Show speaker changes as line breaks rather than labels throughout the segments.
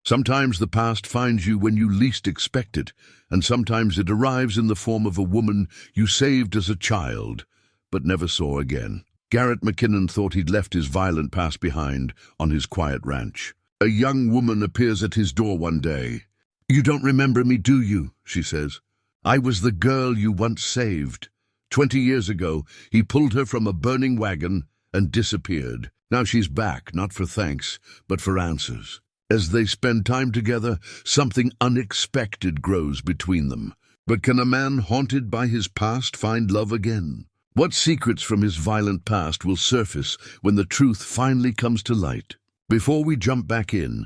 Sometimes the past finds you when you least expect it, and sometimes it arrives in the form of a woman you saved as a child, but never saw again. Garrett McKinnon thought he'd left his violent past behind on his quiet ranch. A young woman appears at his door one day. "You don't remember me, do you?" she says. "I was the girl you once saved. 20 years ago, he pulled her from a burning wagon and disappeared. Now she's back, not for thanks, but for answers." As they spend time together, something unexpected grows between them. But can a man haunted by his past find love again? What secrets from his violent past will surface when the truth finally comes to light? Before we jump back in,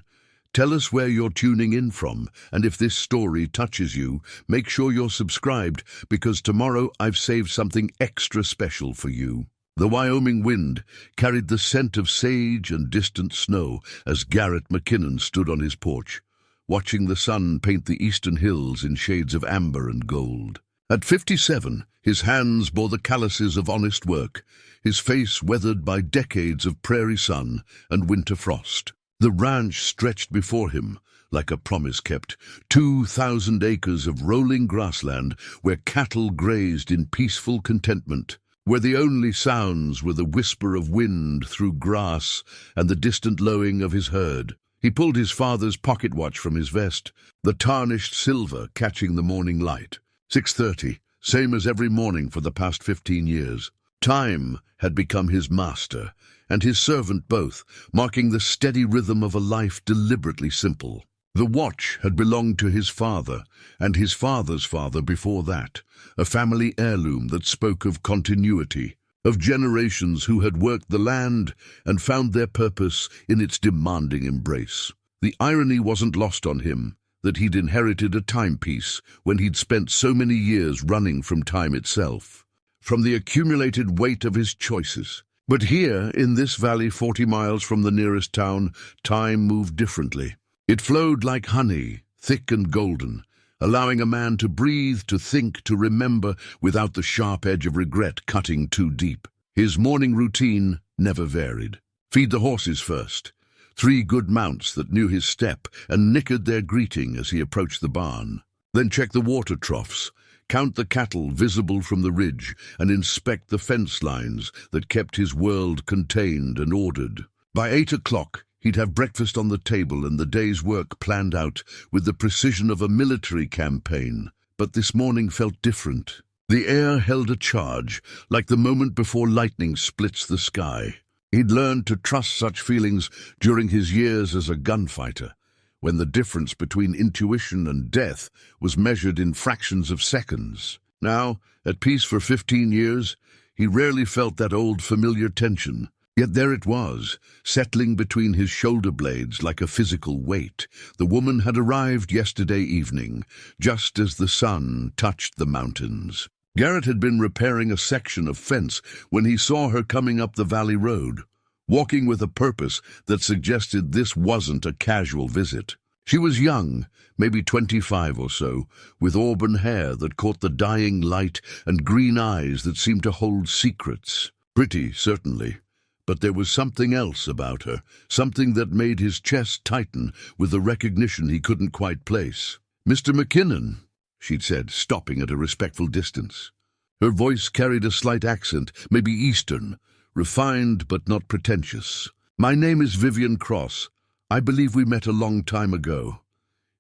tell us where you're tuning in from, and if this story touches you, make sure you're subscribed, because tomorrow I've saved something extra special for you. The Wyoming wind carried the scent of sage and distant snow as Garrett McKinnon stood on his porch, watching the sun paint the eastern hills in shades of amber and gold. At 57, his hands bore the calluses of honest work, his face weathered by decades of prairie sun and winter frost. The ranch stretched before him like a promise kept, 2,000 acres of rolling grassland where cattle grazed in peaceful contentment, where the only sounds were the whisper of wind through grass and the distant lowing of his herd. He pulled his father's pocket watch from his vest, the tarnished silver catching the morning light. 6:30, same as every morning for the past 15 years. Time had become his master, and his servant both, marking the steady rhythm of a life deliberately simple. The watch had belonged to his father, and his father's father before that, a family heirloom that spoke of continuity, of generations who had worked the land and found their purpose in its demanding embrace. The irony wasn't lost on him that he'd inherited a timepiece when he'd spent so many years running from time itself, from the accumulated weight of his choices. But here, in this valley 40 miles from the nearest town, time moved differently. It flowed like honey, thick and golden, allowing a man to breathe, to think, to remember without the sharp edge of regret cutting too deep. His morning routine never varied. Feed the horses first. 3 good mounts that knew his step and nickered their greeting as he approached the barn. Then check the water troughs, count the cattle visible from the ridge, and inspect the fence lines that kept his world contained and ordered. By 8 o'clock, he'd have breakfast on the table and the day's work planned out with the precision of a military campaign. But this morning felt different. The air held a charge, like the moment before lightning splits the sky. He'd learned to trust such feelings during his years as a gunfighter, when the difference between intuition and death was measured in fractions of seconds. Now, at peace for 15 years, he rarely felt that old familiar tension. Yet there it was, settling between his shoulder blades like a physical weight. The woman had arrived yesterday evening, just as the sun touched the mountains. Garrett had been repairing a section of fence when he saw her coming up the valley road, walking with a purpose that suggested this wasn't a casual visit. She was young, maybe 25 or so, with auburn hair that caught the dying light and green eyes that seemed to hold secrets. Pretty, certainly. But there was something else about her, something that made his chest tighten with a recognition he couldn't quite place. "Mr. McKinnon," she'd said, stopping at a respectful distance. Her voice carried a slight accent, maybe Eastern, refined but not pretentious. "My name is Vivian Cross. I believe we met a long time ago."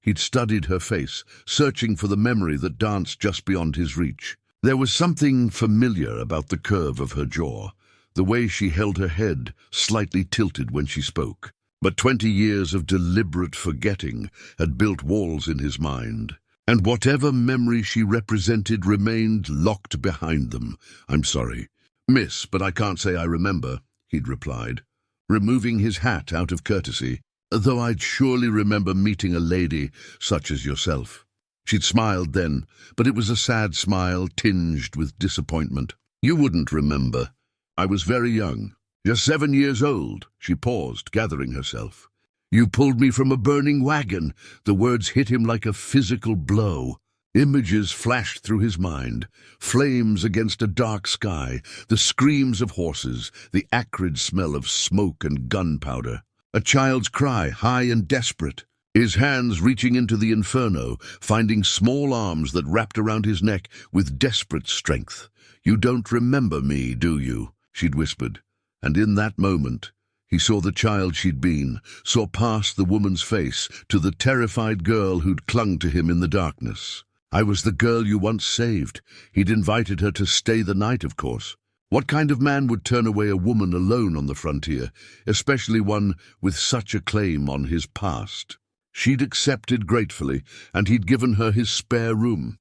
He'd studied her face, searching for the memory that danced just beyond his reach. There was something familiar about the curve of her jaw, the way she held her head slightly tilted when she spoke. But 20 years of deliberate forgetting had built walls in his mind, and whatever memory she represented remained locked behind them. "I'm sorry, miss, but I can't say I remember," he'd replied, removing his hat out of courtesy, "though I'd surely remember meeting a lady such as yourself." She'd smiled then, but it was a sad smile tinged with disappointment. "You wouldn't remember. I was very young, just 7 years old." She paused, gathering herself. "You pulled me from a burning wagon." The words hit him like a physical blow. Images flashed through his mind, flames against a dark sky, the screams of horses, the acrid smell of smoke and gunpowder. A child's cry, high and desperate. his hands reaching into the inferno, finding small arms that wrapped around his neck with desperate strength. "You don't remember me, do you?" she'd whispered. And in that moment, he saw the child she'd been, saw past the woman's face to the terrified girl who'd clung to him in the darkness. "I was the girl you once saved." He'd invited her to stay the night, of course. What kind of man would turn away a woman alone on the frontier, especially one with such a claim on his past? She'd accepted gratefully, and he'd given her his spare room.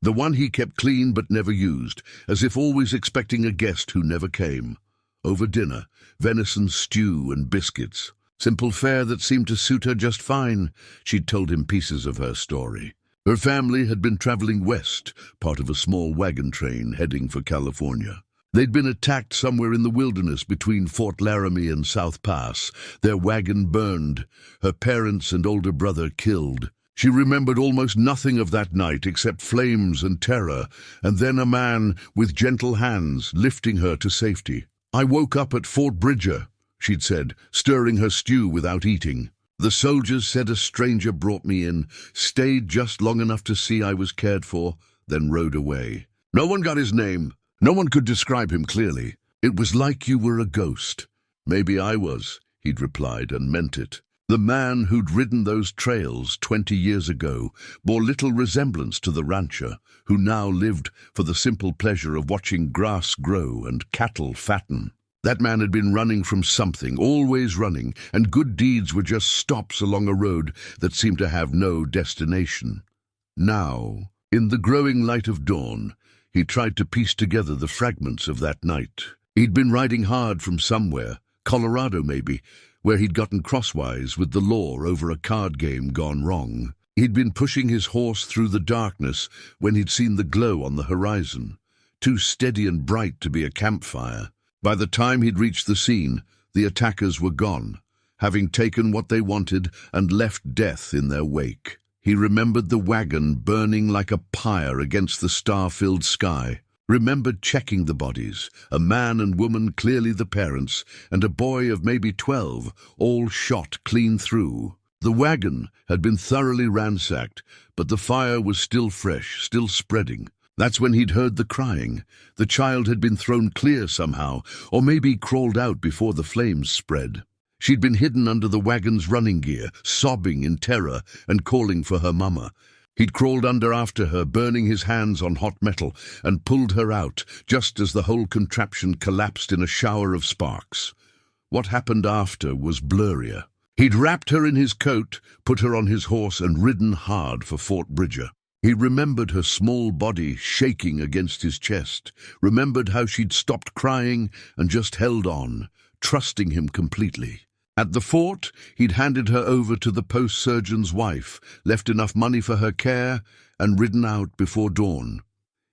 The one he kept clean but never used, as if always expecting a guest who never came. Over dinner, venison stew and biscuits. Simple fare that seemed to suit her just fine. She'd told him pieces of her story. Her family had been traveling west, part of a small wagon train heading for California. They'd been attacked somewhere in the wilderness between Fort Laramie and South Pass, their wagon burned, her parents and older brother killed. She remembered almost nothing of that night except flames and terror, and then a man with gentle hands lifting her to safety. "I woke up at Fort Bridger," she'd said, stirring her stew without eating. "The soldiers said a stranger brought me in, stayed just long enough to see I was cared for, then rode away. No one got his name. No one could describe him clearly. It was like you were a ghost." "Maybe I was," he'd replied, and meant it. The man who'd ridden those trails 20 years ago bore little resemblance to the rancher, who now lived for the simple pleasure of watching grass grow and cattle fatten. That man had been running from something, always running, and good deeds were just stops along a road that seemed to have no destination. Now, in the growing light of dawn, he tried to piece together the fragments of that night. He'd been riding hard from somewhere, Colorado maybe, where he'd gotten crosswise with the law over a card game gone wrong. He'd been pushing his horse through the darkness when he'd seen the glow on the horizon, too steady and bright to be a campfire. By the time he'd reached the scene, the attackers were gone, having taken what they wanted and left death in their wake. He remembered the wagon burning like a pyre against the star-filled sky, remembered checking the bodies, a man and woman, clearly the parents, and a boy of maybe 12, all shot clean through. The wagon had been thoroughly ransacked, but the fire was still fresh, still spreading. That's when he'd heard the crying. The child had been thrown clear somehow, or maybe crawled out before the flames spread. She'd been hidden under the wagon's running gear, sobbing in terror and calling for her mama. He'd crawled under after her, burning his hands on hot metal, and pulled her out, just as the whole contraption collapsed in a shower of sparks. What happened after was blurrier. He'd wrapped her in his coat, put her on his horse, and ridden hard for Fort Bridger. He remembered her small body shaking against his chest, remembered how she'd stopped crying and just held on, trusting him completely. At the fort, he'd handed her over to the post surgeon's wife, left enough money for her care, and ridden out before dawn.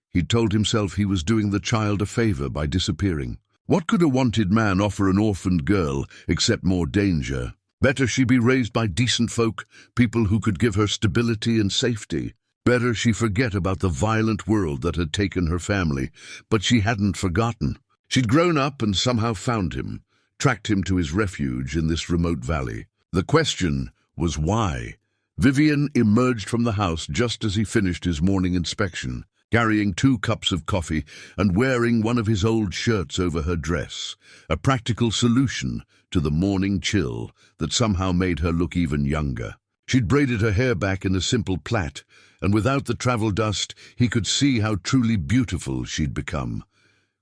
He'd told himself he was doing the child a favor by disappearing. What could a wanted man offer an orphaned girl except more danger? Better she be raised by decent folk, people who could give her stability and safety. Better she forget about the violent world that had taken her family, but she hadn't forgotten. She'd grown up and somehow found him, tracked him to his refuge in this remote valley. The question was why. Vivian emerged from the house just as he finished his morning inspection, carrying 2 cups of coffee and wearing one of his old shirts over her dress, a practical solution to the morning chill that somehow made her look even younger. She'd braided her hair back in a simple plait, and without the travel dust, he could see how truly beautiful she'd become.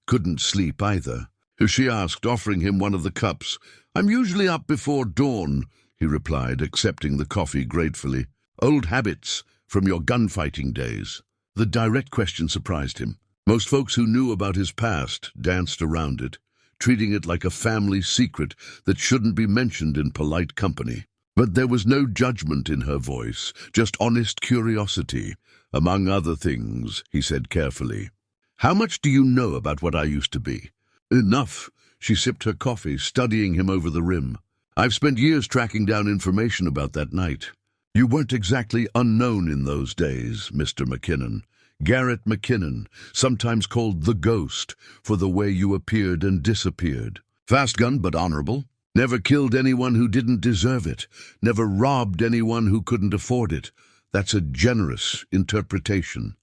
Couldn't sleep either. She asked, offering him one of the cups. "I'm usually up before dawn," he replied, accepting the coffee gratefully. "Old habits from your gunfighting days." The direct question surprised him. Most folks who knew about his past danced around it, treating it like a family secret that shouldn't be mentioned in polite company. But there was no judgment in her voice, just honest curiosity. "Among other things," he said carefully. "How much do you know about what I used to be?" "Enough." She sipped her coffee, studying him over the rim. "I've spent years tracking down information about that night. You weren't exactly unknown in those days, Mr. McKinnon. Garrett McKinnon, sometimes called the Ghost, for the way you appeared and disappeared. Fast gun, but honorable. Never killed anyone who didn't deserve it. Never robbed anyone who couldn't afford it. That's a generous interpretation.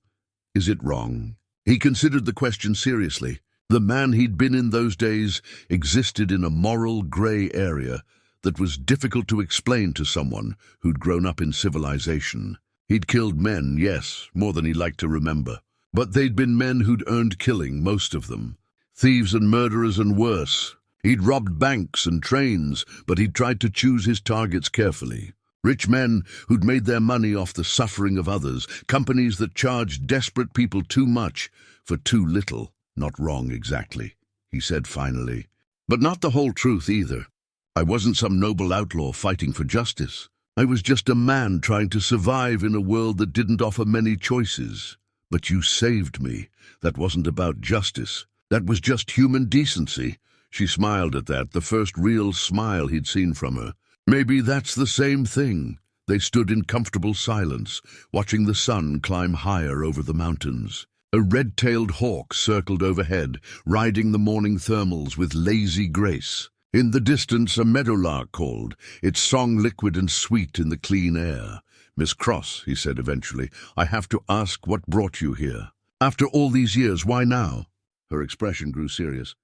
Is it wrong? He considered the question seriously. The man he'd been in those days existed in a moral gray area that was difficult to explain to someone who'd grown up in civilization. He'd killed men, yes, more than he liked to remember. But they'd been men who'd earned killing, most of them. Thieves and murderers and worse. He'd robbed banks and trains, but he'd tried to choose his targets carefully. Rich men who'd made their money off the suffering of others, companies that charged desperate people too much for too little. Not wrong exactly, he said finally. But not the whole truth either. I wasn't some noble outlaw fighting for justice. I was just a man trying to survive in a world that didn't offer many choices. But you saved me. That wasn't about justice. That was just human decency. She smiled at that, the first real smile he'd seen from her. Maybe that's the same thing. They stood in comfortable silence, watching the sun climb higher over the mountains. A red-tailed hawk circled overhead, riding the morning thermals with lazy grace. In the distance, a meadowlark called, its song liquid and sweet in the clean air. "Miss Cross," he said eventually, "I have to ask what brought you here. After all these years, why now?" Her expression grew serious.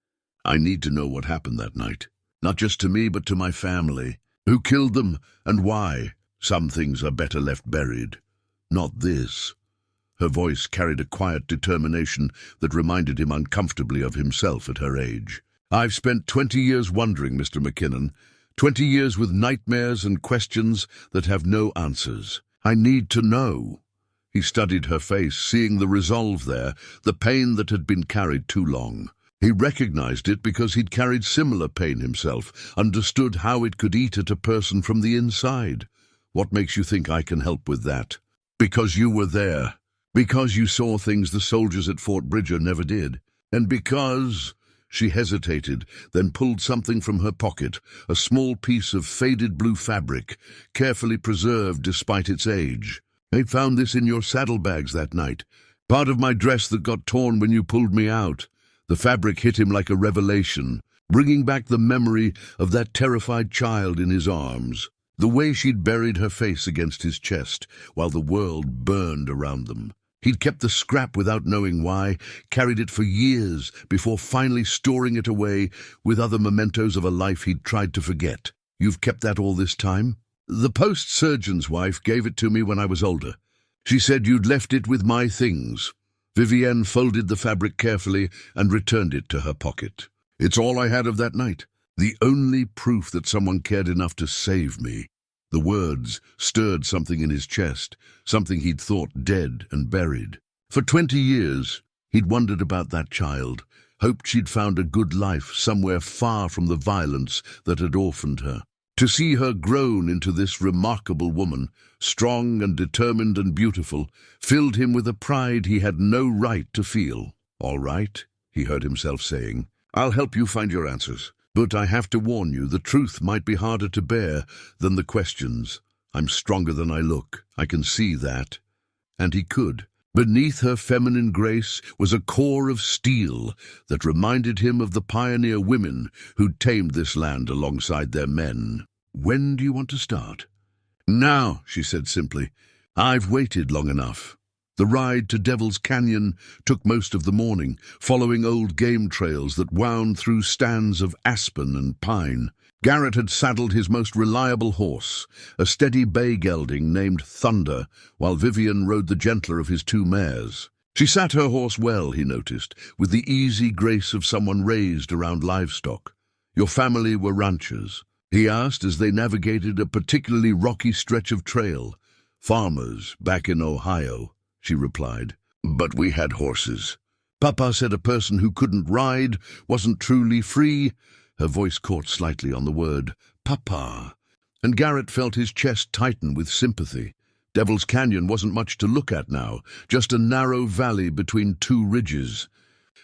"I need to know what happened that night. Not just to me, but to my family. Who killed them, and why? Some things are better left buried. Not this." Her voice carried a quiet determination that reminded him uncomfortably of himself at her age. "I've spent 20 years wondering, Mr. McKinnon. 20 years with nightmares and questions that have no answers. I need to know." He studied her face, seeing the resolve there, the pain that had been carried too long. He recognized it because he'd carried similar pain himself, understood how it could eat at a person from the inside. "What makes you think I can help with that?" "Because you were there. Because you saw things the soldiers at Fort Bridger never did. And because—" She hesitated, then pulled something from her pocket, a small piece of faded blue fabric, carefully preserved despite its age. "I found this in your saddlebags that night. Part of my dress that got torn when you pulled me out." The fabric hit him like a revelation, bringing back the memory of that terrified child in his arms. The way she'd buried her face against his chest while the world burned around them. He'd kept the scrap without knowing why, carried it for years before finally storing it away with other mementos of a life he'd tried to forget. "You've kept that all this time?" "The post-surgeon's wife gave it to me when I was older. She said you'd left it with my things." Vivienne folded the fabric carefully and returned it to her pocket. "It's all I had of that night. The only proof that someone cared enough to save me." The words stirred something in his chest, something he'd thought dead and buried. For 20 years, he'd wondered about that child, hoped she'd found a good life somewhere far from the violence that had orphaned her. To see her grown into this remarkable woman, strong and determined and beautiful, filled him with a pride he had no right to feel. "All right," he heard himself saying, "I'll help you find your answers. But I have to warn you, the truth might be harder to bear than the questions. I'm stronger than I look. I can see that." And he could. Beneath her feminine grace was a core of steel that reminded him of the pioneer women who'd tamed this land alongside their men. "When do you want to start?" "Now," she said simply. "I've waited long enough." The ride to Devil's Canyon took most of the morning, following old game trails that wound through stands of aspen and pine. Garrett had saddled his most reliable horse, a steady bay gelding named Thunder, while Vivienne rode the gentler of his two mares. She sat her horse well, he noticed, with the easy grace of someone raised around livestock. "Your family were ranchers?" he asked as they navigated a particularly rocky stretch of trail. "Farmers, back in Ohio," she replied. "But we had horses." "Papa said a person who couldn't ride wasn't truly free." Her voice caught slightly on the word, "Papa." And Garrett felt his chest tighten with sympathy. Devil's Canyon wasn't much to look at now, just a narrow valley between two ridges,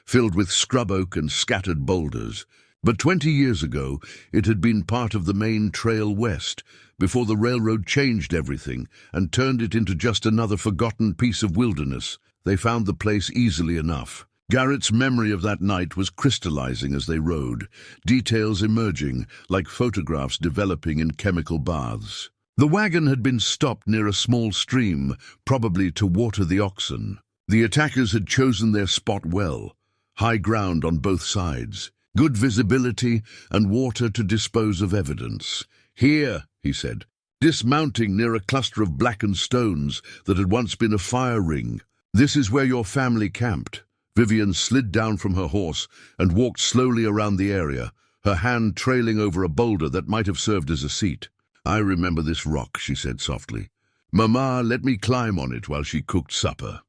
filled with scrub oak and scattered boulders. But 20 years ago, it had been part of the main trail west, before the railroad changed everything and turned it into just another forgotten piece of wilderness. They found the place easily enough. Garrett's memory of that night was crystallizing as they rode, details emerging like photographs developing in chemical baths. The wagon had been stopped near a small stream, probably to water the oxen. The attackers had chosen their spot well, high ground on both sides, good visibility and water to dispose of evidence. "Here," he said, dismounting near a cluster of blackened stones that had once been a fire ring. "This is where your family camped." Vivian slid down from her horse and walked slowly around the area, her hand trailing over a boulder that might have served as a seat. "I remember this rock," she said softly. "Mama let me climb on it while she cooked supper."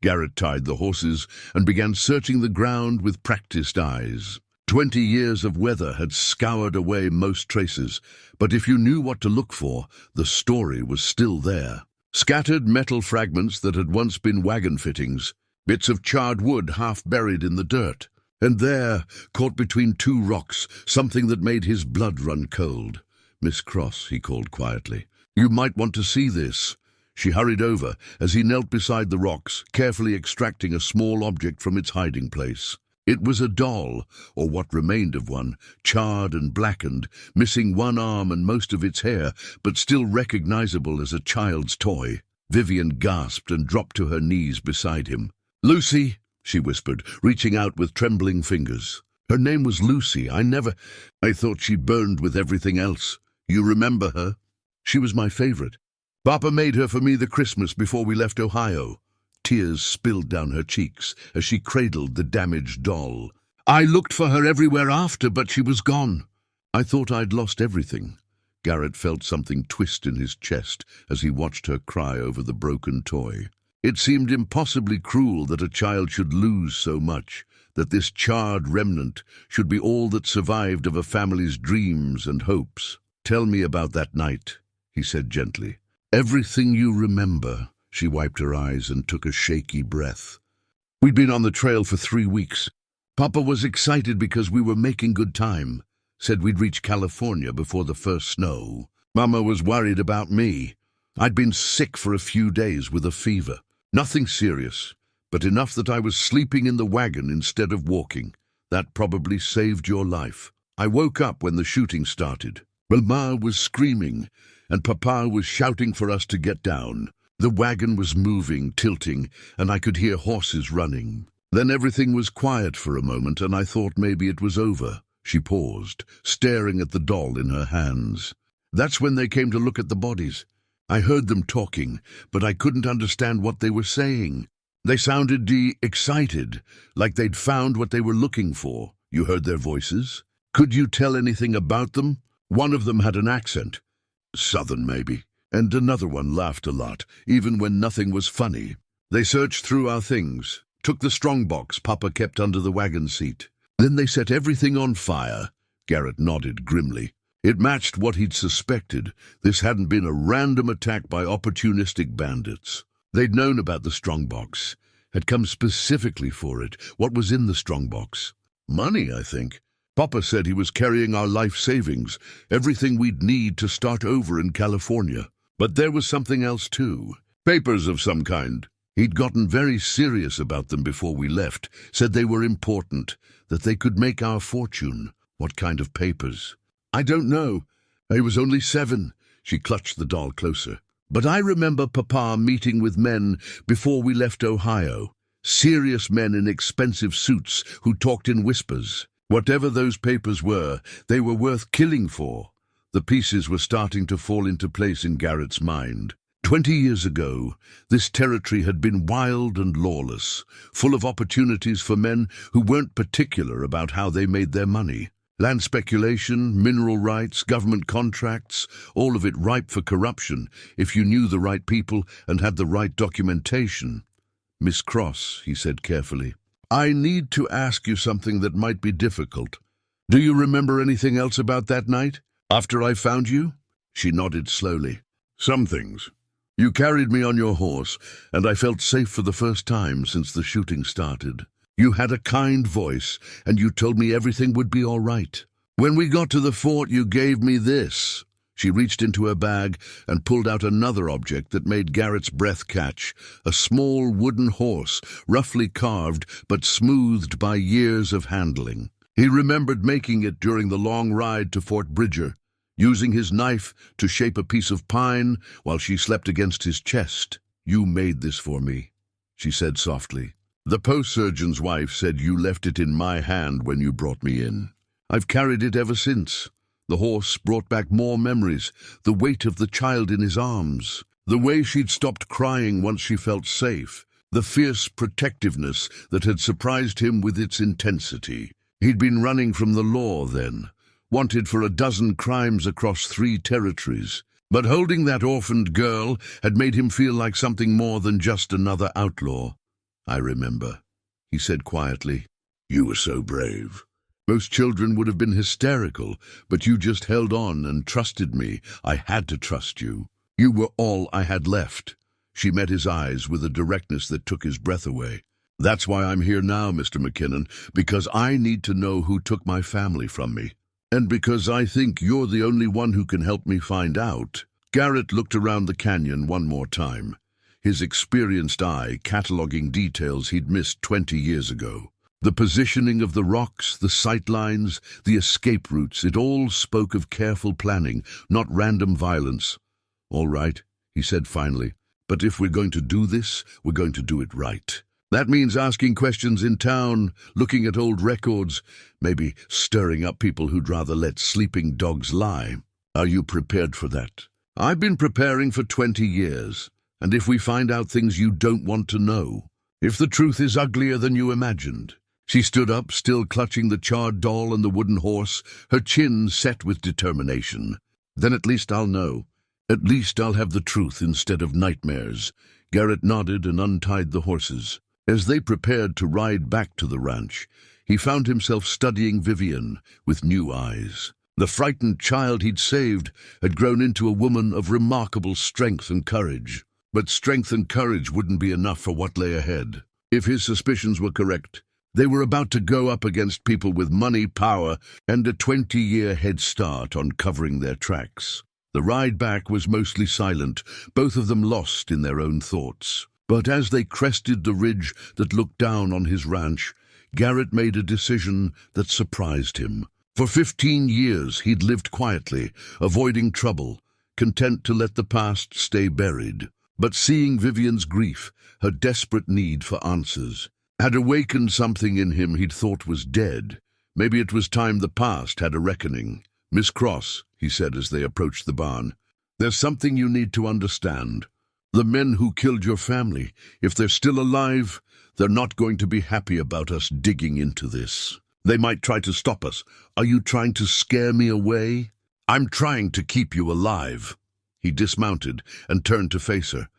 Garrett tied the horses and began searching the ground with practiced eyes. 20 years of weather had scoured away most traces, but if you knew what to look for, the story was still there. Scattered metal fragments that had once been wagon fittings, bits of charred wood half buried in the dirt, and there, caught between two rocks, something that made his blood run cold. "Miss Cross," he called quietly, "you might want to see this." She hurried over as he knelt beside the rocks, carefully extracting a small object from its hiding place. It was a doll, or what remained of one, charred and blackened, missing one arm and most of its hair, but still recognizable as a child's toy. Vivian gasped and dropped to her knees beside him. "Lucy," she whispered, reaching out with trembling fingers. "Her name was Lucy. I thought she burned with everything else. You remember her? She was my favorite. Papa made her for me the Christmas before we left Ohio." Tears spilled down her cheeks as she cradled the damaged doll. "I looked for her everywhere after, but she was gone." "I thought I'd lost everything." Garrett felt something twist in his chest as he watched her cry over the broken toy. It seemed impossibly cruel that a child should lose so much, that this charred remnant should be all that survived of a family's dreams and hopes. "Tell me about that night," he said gently. "Everything you remember." She wiped her eyes and took a shaky breath. "We'd been on the trail for 3 weeks. Papa was excited because we were making good time. Said we'd reach California before the first snow. Mama was worried about me. I'd been sick for a few days with a fever. Nothing serious, but enough that I was sleeping in the wagon instead of walking. That probably saved your life. I woke up when the shooting started. Mama was screaming, and Papa was shouting for us to get down. The wagon was moving, tilting, and I could hear horses running. Then everything was quiet for a moment, and I thought maybe it was over." She paused, staring at the doll in her hands. "That's when they came to look at the bodies. I heard them talking, but I couldn't understand what they were saying. They sounded excited, like they'd found what they were looking for." "You heard their voices? Could you tell anything about them?" "One of them had an accent. Southern, maybe. And another one laughed a lot, even when nothing was funny. They searched through our things, took the strongbox Papa kept under the wagon seat. Then they set everything on fire." Garrett nodded grimly. It matched what he'd suspected. This hadn't been a random attack by opportunistic bandits. They'd known about the strongbox, had come specifically for it. What was in the strongbox? Money, I think. Papa said he was carrying our life savings, everything we'd need to start over in California. But there was something else too. Papers of some kind. He'd gotten very serious about them before we left, said they were important, that they could make our fortune. What kind of papers? "I don't know. I was only 7. She clutched the doll closer. "But I remember Papa meeting with men before we left Ohio. Serious men in expensive suits who talked in whispers. Whatever those papers were, they were worth killing for." The pieces were starting to fall into place in Garrett's mind. 20 years ago, this territory had been wild and lawless, full of opportunities for men who weren't particular about how they made their money. Land speculation, mineral rights, government contracts, all of it ripe for corruption if you knew the right people and had the right documentation. "Miss Cross," he said carefully, "I need to ask you something that might be difficult. Do you remember anything else about that night? After I found you?" She nodded slowly. "Some things. You carried me on your horse, and I felt safe for the first time since the shooting started. You had a kind voice, and you told me everything would be all right. When we got to the fort, you gave me this." She reached into her bag and pulled out another object that made Garrett's breath catch, a small wooden horse, roughly carved but smoothed by years of handling. He remembered making it during the long ride to Fort Bridger, using his knife to shape a piece of pine while she slept against his chest. "You made this for me," she said softly. "The post surgeon's wife said you left it in my hand when you brought me in. I've carried it ever since." The horse brought back more memories, the weight of the child in his arms, the way she'd stopped crying once she felt safe, the fierce protectiveness that had surprised him with its intensity. He'd been running from the law then, wanted for a dozen crimes across 3 territories. But holding that orphaned girl had made him feel like something more than just another outlaw. "I remember," he said quietly. "You were so brave. Most children would have been hysterical, but you just held on and trusted me. I had to trust you. You were all I had left." She met his eyes with a directness that took his breath away. "That's why I'm here now, Mr. McKinnon, because I need to know who took my family from me. And because I think you're the only one who can help me find out." Garrett looked around the canyon one more time, his experienced eye cataloging details he'd missed 20 years ago. The positioning of the rocks, the sight lines, the escape routes, it all spoke of careful planning, not random violence. "All right," he said finally, "but if we're going to do this, we're going to do it right. That means asking questions in town, looking at old records, maybe stirring up people who'd rather let sleeping dogs lie. Are you prepared for that?" "I've been preparing for 20 years, and if we find out things you don't want to know, if the truth is uglier than you imagined." She stood up, still clutching the charred doll and the wooden horse, her chin set with determination. "Then at least I'll know. At least I'll have the truth instead of nightmares." Garrett nodded and untied the horses. As they prepared to ride back to the ranch, he found himself studying Vivian with new eyes. The frightened child he'd saved had grown into a woman of remarkable strength and courage. But strength and courage wouldn't be enough for what lay ahead. If his suspicions were correct, they were about to go up against people with money, power, and a 20-year head start on covering their tracks. The ride back was mostly silent, both of them lost in their own thoughts. But as they crested the ridge that looked down on his ranch, Garrett made a decision that surprised him. For 15 years he'd lived quietly, avoiding trouble, content to let the past stay buried. But seeing Vivian's grief, her desperate need for answers, had awakened something in him he'd thought was dead. Maybe it was time the past had a reckoning. "Miss Cross," he said as they approached the barn, "there's something you need to understand. The men who killed your family, if they're still alive, they're not going to be happy about us digging into this. They might try to stop us. Are you trying to scare me away?" "I'm trying to keep you alive." He dismounted and turned to face her.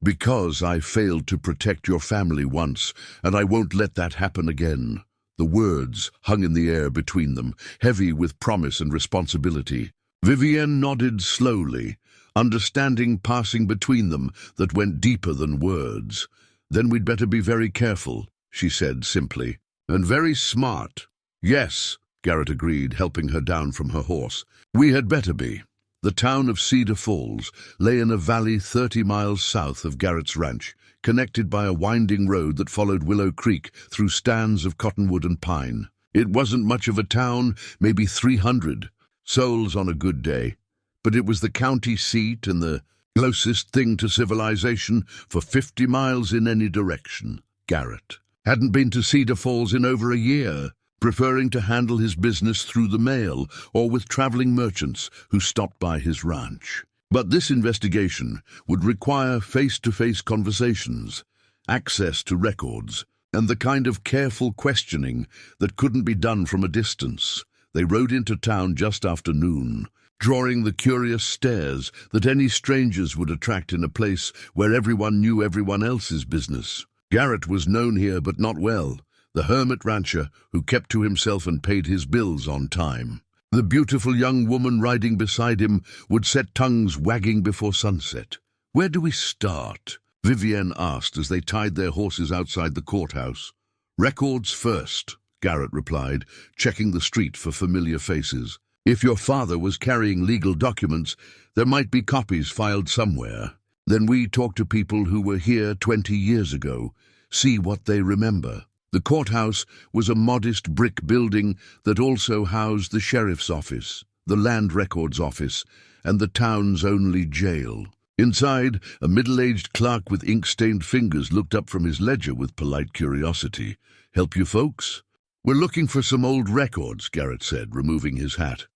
"Because I failed to protect your family once, and I won't let that happen again." The words hung in the air between them, heavy with promise and responsibility. Vivienne nodded slowly, understanding passing between them that went deeper than words. "Then we'd better be very careful," she said simply. "And very smart." "Yes," Garrett agreed, helping her down from her horse. "We had better be." The town of Cedar Falls lay in a valley 30 miles south of Garrett's ranch, connected by a winding road that followed Willow Creek through stands of cottonwood and pine. It wasn't much of a town, maybe 300 souls on a good day, but it was the county seat and the closest thing to civilization for 50 miles in any direction. Garrett hadn't been to Cedar Falls in over a year, preferring to handle his business through the mail or with traveling merchants who stopped by his ranch. But this investigation would require face-to-face conversations, access to records, and the kind of careful questioning that couldn't be done from a distance. They rode into town just after noon, drawing the curious stares that any strangers would attract in a place where everyone knew everyone else's business. Garrett was known here, but not well. The hermit rancher who kept to himself and paid his bills on time. The beautiful young woman riding beside him would set tongues wagging before sunset. "Where do we start?" Vivienne asked as they tied their horses outside the courthouse. "Records first," Garrett replied, checking the street for familiar faces. If your father was carrying legal documents, there might be copies filed somewhere. Then we talk to people who were here 20 years ago, see what they remember. The courthouse was a modest brick building that also housed the sheriff's office, the land records office, and the town's only jail. Inside, a middle-aged clerk with ink-stained fingers looked up from his ledger with polite curiosity. "Help you folks?" "We're looking for some old records," Garrett said, removing his hat.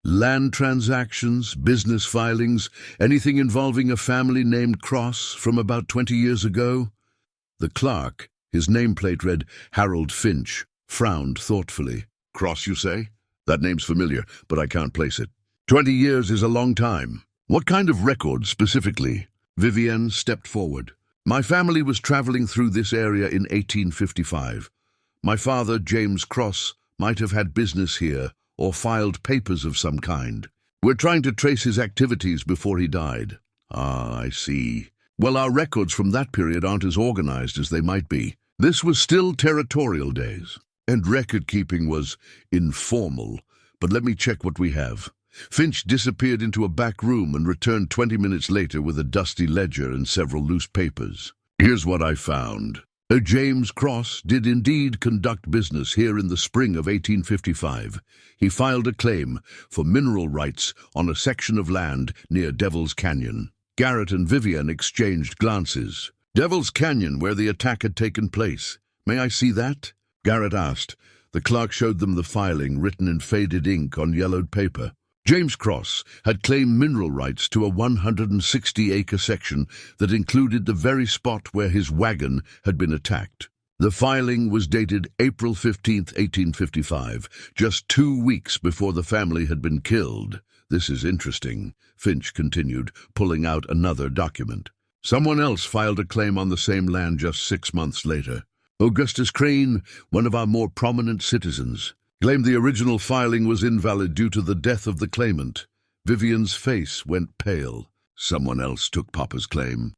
"Land transactions, business filings, anything involving a family named Cross from about 20 years ago?" The clerk, his nameplate read Harold Finch, frowned thoughtfully. "Cross, you say? That name's familiar, but I can't place it. 20 years is a long time. What kind of records specifically?" Vivienne stepped forward. "My family was traveling through this area in 1855. My father, James Cross, might have had business here or filed papers of some kind. We're trying to trace his activities before he died." "Ah, I see. Well, our records from that period aren't as organized as they might be. This was still territorial days, and record-keeping was informal. But let me check what we have." Finch disappeared into a back room and returned 20 minutes later with a dusty ledger and several loose papers. "Here's what I found. James Cross did indeed conduct business here in the spring of 1855. He filed a claim for mineral rights on a section of land near Devil's Canyon." Garrett and Vivienne exchanged glances. "Devil's Canyon, where the attack had taken place. May I see that?" Garrett asked. The clerk showed them the filing written in faded ink on yellowed paper. James Cross had claimed mineral rights to a 160-acre section that included the very spot where his wagon had been attacked. The filing was dated April 15, 1855, just 2 weeks before the family had been killed. "This is interesting," Finch continued, pulling out another document. "Someone else filed a claim on the same land just 6 months later. Augustus Crane, one of our more prominent citizens, claimed the original filing was invalid due to the death of the claimant." Vivienne's face went pale. "Someone else took Papa's claim."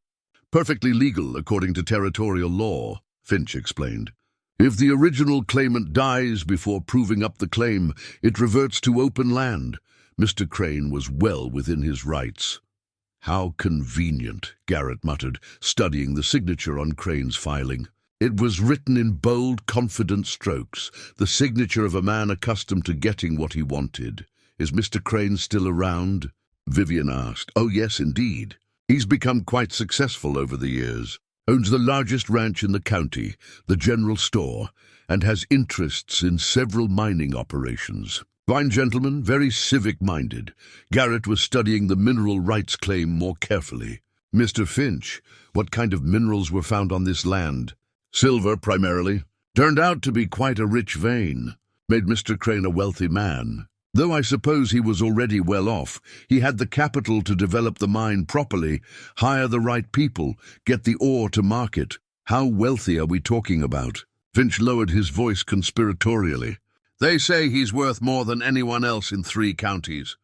"Perfectly legal according to territorial law," Finch explained. "If the original claimant dies before proving up the claim, it reverts to open land. Mr. Crane was well within his rights." "How convenient," Garrett muttered, studying the signature on Crane's filing. It was written in bold, confident strokes, the signature of a man accustomed to getting what he wanted. "Is Mr. Crane still around?" Vivienne asked. "Oh, yes, indeed. He's become quite successful over the years. Owns the largest ranch in the county, the general store, and has interests in several mining operations. Fine gentleman, very civic-minded." Garrett was studying the mineral rights claim more carefully. "Mr. Finch, what kind of minerals were found on this land?" "Silver, primarily. Turned out to be quite a rich vein. Made Mr. Crane a wealthy man. Though I suppose he was already well off. He had the capital to develop the mine properly, hire the right people, get the ore to market. How wealthy are we talking about?" Finch lowered his voice conspiratorially. "They say he's worth more than anyone else in 3 counties.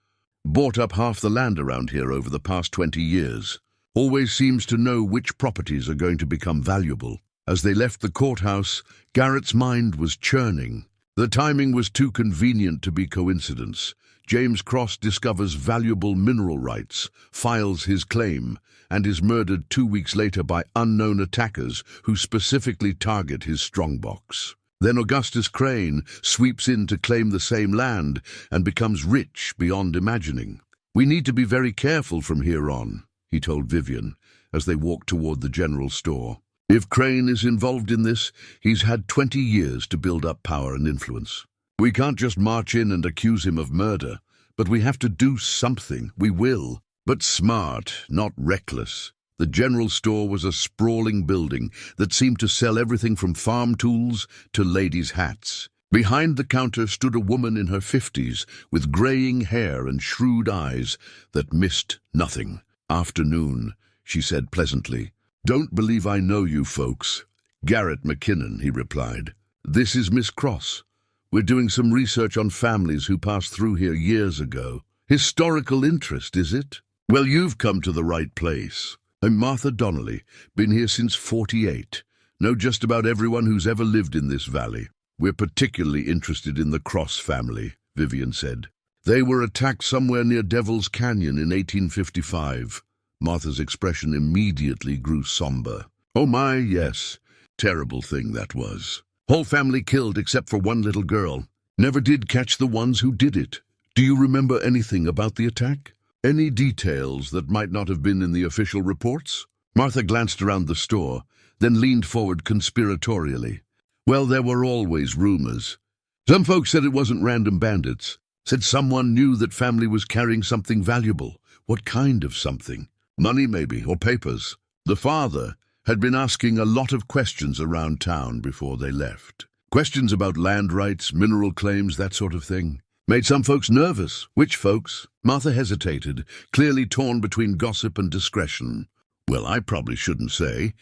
Bought up half the land around here over the past 20 years. Always seems to know which properties are going to become valuable." As they left the courthouse, Garrett's mind was churning. The timing was too convenient to be coincidence. James Cross discovers valuable mineral rights, files his claim, and is murdered 2 weeks later by unknown attackers who specifically target his strongbox. Then Augustus Crane sweeps in to claim the same land and becomes rich beyond imagining. "We need to be very careful from here on," he told Vivienne as they walked toward the general store. "If Crane is involved in this, he's had 20 years to build up power and influence. We can't just march in and accuse him of murder, but we have to do something. We will, but smart, not reckless." The general store was a sprawling building that seemed to sell everything from farm tools to ladies' hats. Behind the counter stood a woman in her 50s with graying hair and shrewd eyes that missed nothing. "Afternoon," she said pleasantly. "Don't believe I know you folks." "Garrett McKinnon," he replied. "This is Miss Cross. We're doing some research on families who passed through here years ago. Historical interest, is it? Well, you've come to the right place. I'm Martha Donnelly, been here since 48. Know just about everyone who's ever lived in this valley. We're particularly interested in the Cross family," Vivienne said. They were attacked somewhere near Devil's Canyon in 1855. Martha's expression immediately grew somber. Oh my, yes. Terrible thing that was. Whole family killed except for one little girl. Never did catch the ones who did it. Do you remember anything about the attack? Any details that might not have been in the official reports? Martha glanced around the store, then leaned forward conspiratorially. Well, there were always rumors. Some folks said it wasn't random bandits. Said someone knew that family was carrying something valuable. What kind of something? Money maybe, or papers. The father had been asking a lot of questions around town before they left. Questions about land rights, mineral claims, that sort of thing. Made some folks nervous. Which folks? Martha hesitated, clearly torn between gossip and discretion. Well, I probably shouldn't say,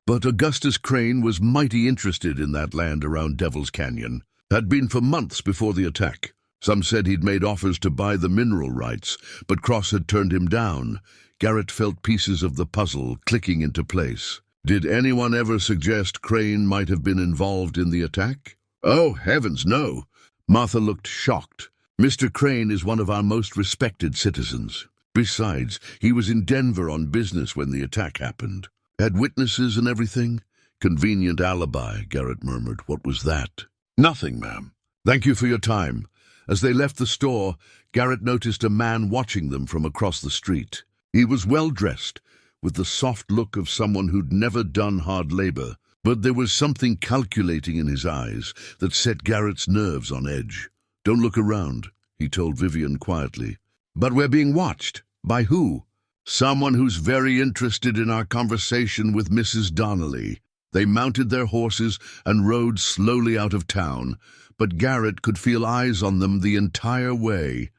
but Augustus Crane was mighty interested in that land around Devil's Canyon. Had been for months before the attack. Some said he'd made offers to buy the mineral rights, but Cross had turned him down. Garrett felt pieces of the puzzle clicking into place. Did anyone ever suggest Crane might have been involved in the attack? Oh, heavens, no. Martha looked shocked. Mr. Crane is one of our most respected citizens. Besides, he was in Denver on business when the attack happened. Had witnesses and everything? Convenient alibi, Garrett murmured. What was that? Nothing, ma'am. Thank you for your time. As they left the store, Garrett noticed a man watching them from across the street. He was well-dressed, with the soft look of someone who'd never done hard labor, but there was something calculating in his eyes that set Garrett's nerves on edge. Don't look around, he told Vivian quietly. But we're being watched. By who? Someone who's very interested in our conversation with Mrs. Donnelly. They mounted their horses and rode slowly out of town, but Garrett could feel eyes on them the entire way.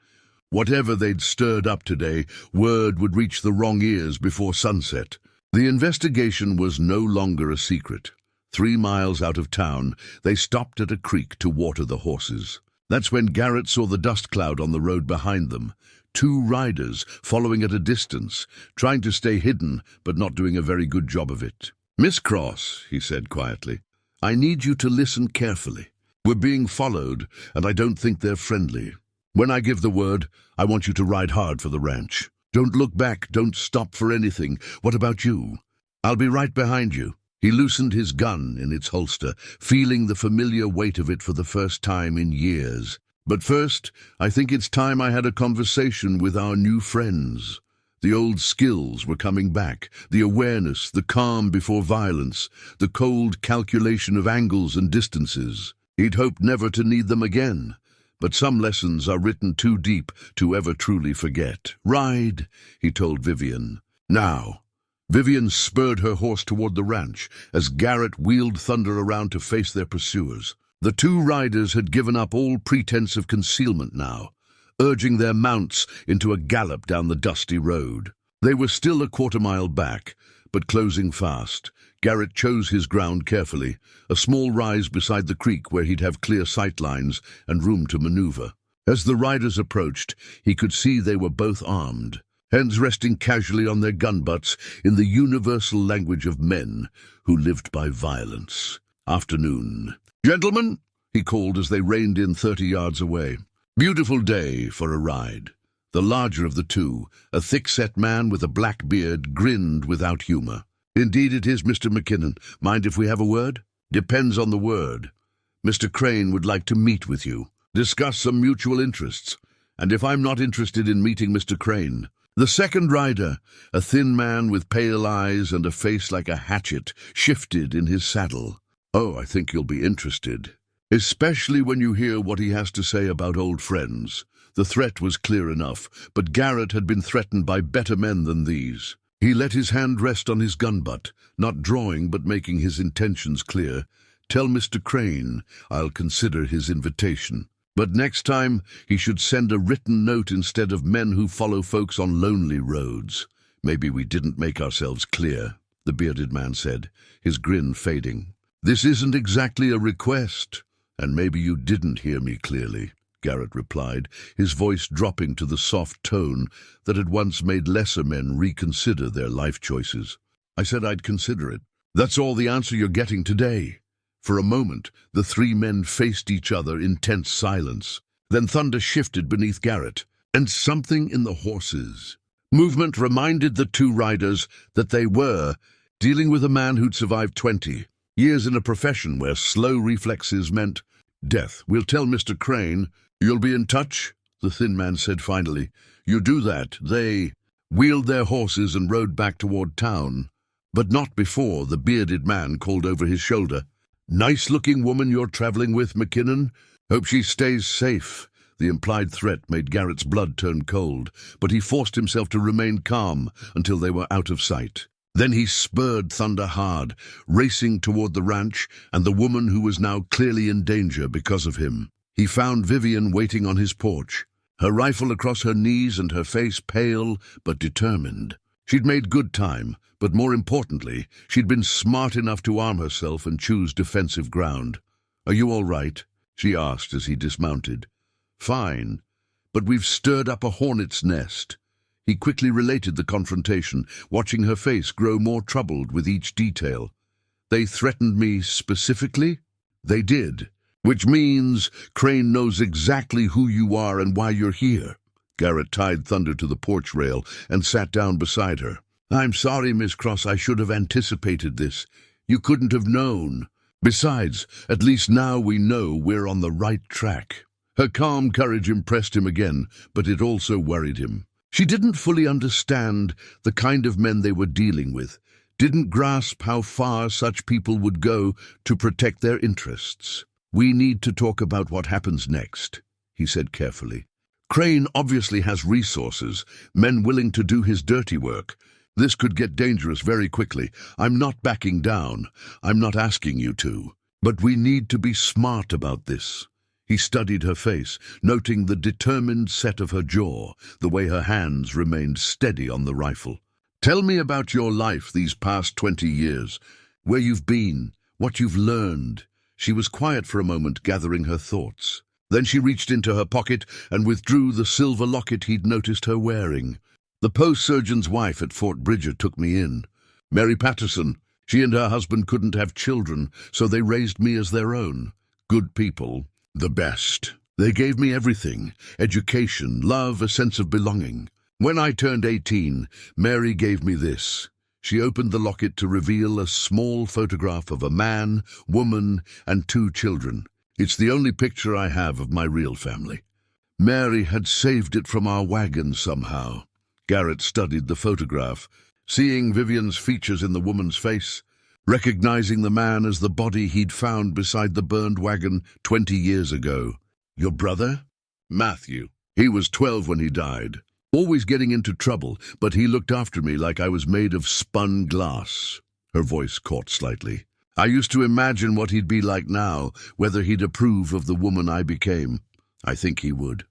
Whatever they'd stirred up today, word would reach the wrong ears before sunset. The investigation was no longer a secret. 3 miles out of town, they stopped at a creek to water the horses. That's when Garrett saw the dust cloud on the road behind them. 2 riders following at a distance, trying to stay hidden, but not doing a very good job of it. Miss Cross, he said quietly, I need you to listen carefully. We're being followed, and I don't think they're friendly. When I give the word, I want you to ride hard for the ranch. Don't look back, don't stop for anything. What about you? I'll be right behind you. He loosened his gun in its holster, feeling the familiar weight of it for the first time in years. But first, I think it's time I had a conversation with our new friends. The old skills were coming back, the awareness, the calm before violence, the cold calculation of angles and distances. He'd hoped never to need them again. But some lessons are written too deep to ever truly forget. Ride, he told Vivian. Now. Vivian spurred her horse toward the ranch as Garrett wheeled Thunder around to face their pursuers. The 2 riders had given up all pretense of concealment now, urging their mounts into a gallop down the dusty road. They were still a quarter-mile back, but closing fast. Garrett chose his ground carefully, a small rise beside the creek where he'd have clear sight lines and room to maneuver. As the riders approached, he could see they were both armed, hands resting casually on their gun butts in the universal language of men who lived by violence. Afternoon. Gentlemen, he called as they reined in 30 yards away. Beautiful day for a ride. The larger of the 2, a thick-set man with a black beard, grinned without humor. Indeed it is, Mr. McKinnon. Mind if we have a word? Depends on the word. Mr. Crane would like to meet with you, discuss some mutual interests, and if I'm not interested in meeting Mr. Crane. The second rider, a thin man with pale eyes and a face like a hatchet, shifted in his saddle. Oh, I think you'll be interested, especially when you hear what he has to say about old friends. The threat was clear enough, but Garrett had been threatened by better men than these. He let his hand rest on his gun butt, not drawing but making his intentions clear. Tell Mr. Crane I'll consider his invitation. But next time he should send a written note instead of men who follow folks on lonely roads. Maybe we didn't make ourselves clear, the bearded man said, his grin fading. This isn't exactly a request, and maybe you didn't hear me clearly. Garrett replied, his voice dropping to the soft tone that had once made lesser men reconsider their life choices. I said I'd consider it. That's all the answer you're getting today. For a moment, the 3 men faced each other in tense silence. Then thunder shifted beneath Garrett, and something in the horses' movement reminded the two riders that they were dealing with a man who'd survived 20 years in a profession where slow reflexes meant death. "We'll tell Mr. Crane. You'll be in touch?" the thin man said finally. "You do that." They wheeled their horses and rode back toward town, but not before the bearded man called over his shoulder, "Nice-looking woman you're traveling with, McKinnon. Hope she stays safe." The implied threat made Garrett's blood turn cold, but he forced himself to remain calm until they were out of sight. Then he spurred Thunder hard, racing toward the ranch and the woman who was now clearly in danger because of him. He found Vivian waiting on his porch, her rifle across her knees and her face pale but determined. She'd made good time, but more importantly, she'd been smart enough to arm herself and choose defensive ground. "Are you all right?" she asked as he dismounted. "Fine, but we've stirred up a hornet's nest." He quickly related the confrontation, watching her face grow more troubled with each detail. "They threatened me specifically?" "They did. Which means Crane knows exactly who you are and why you're here." Garrett tied Thunder to the porch rail and sat down beside her. "I'm sorry, Miss Cross, I should have anticipated this. You couldn't have known. Besides, at least now we know we're on the right track." Her calm courage impressed him again, but it also worried him. She didn't fully understand the kind of men they were dealing with, didn't grasp how far such people would go to protect their interests. "We need to talk about what happens next," he said carefully. "Crane obviously has resources, men willing to do his dirty work. This could get dangerous very quickly. I'm not backing down. I'm not asking you to. But we need to be smart about this." He studied her face, noting the determined set of her jaw, the way her hands remained steady on the rifle. "Tell me about your life these past 20 years, where you've been, what you've learned." She was quiet for a moment, gathering her thoughts. Then she reached into her pocket and withdrew the silver locket he'd noticed her wearing. "The post surgeon's wife at Fort Bridger took me in. Mary Patterson. She and her husband couldn't have children, so they raised me as their own. Good people. The best. They gave me everything: education, love, a sense of belonging. When I turned 18, Mary gave me this." She opened the locket to reveal a small photograph of a man, woman, and 2 children. "It's the only picture I have of my real family. Mary had saved it from our wagon somehow." Garrett studied the photograph, seeing Vivian's features in the woman's face, recognizing the man as the body he'd found beside the burned wagon 20 years ago. "Your brother?" "Matthew. He was 12 when he died. Always getting into trouble, but he looked after me like I was made of spun glass." Her voice caught slightly. "I used to imagine what he'd be like now, whether he'd approve of the woman I became. I think he would.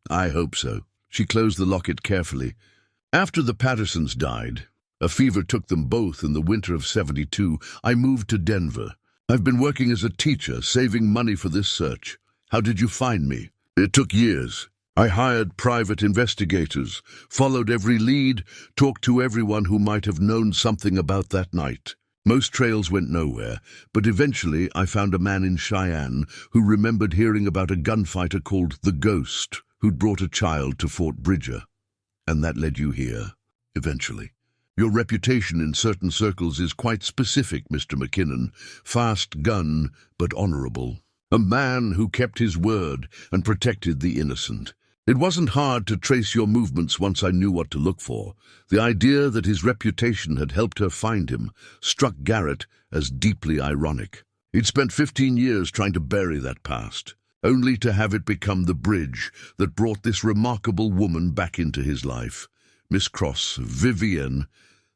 I hope so." She closed the locket carefully. "After the Pattersons died, a fever took them both in the winter of '72. I moved to Denver. I've been working as a teacher, saving money for this search. How did you find me?" "It took years. I hired private investigators, followed every lead, talked to everyone who might have known something about that night. Most trails went nowhere, but eventually I found a man in Cheyenne who remembered hearing about a gunfighter called the Ghost who'd brought a child to Fort Bridger. And that led you here, eventually. Your reputation in certain circles is quite specific, Mr. McKinnon. Fast gun, but honorable. A man who kept his word and protected the innocent. It wasn't hard to trace your movements once I knew what to look for. The idea that his reputation had helped her find him struck Garrett as deeply ironic. He'd spent 15 years trying to bury that past, only to have it become the bridge that brought this remarkable woman back into his life. Miss Cross, Vivian,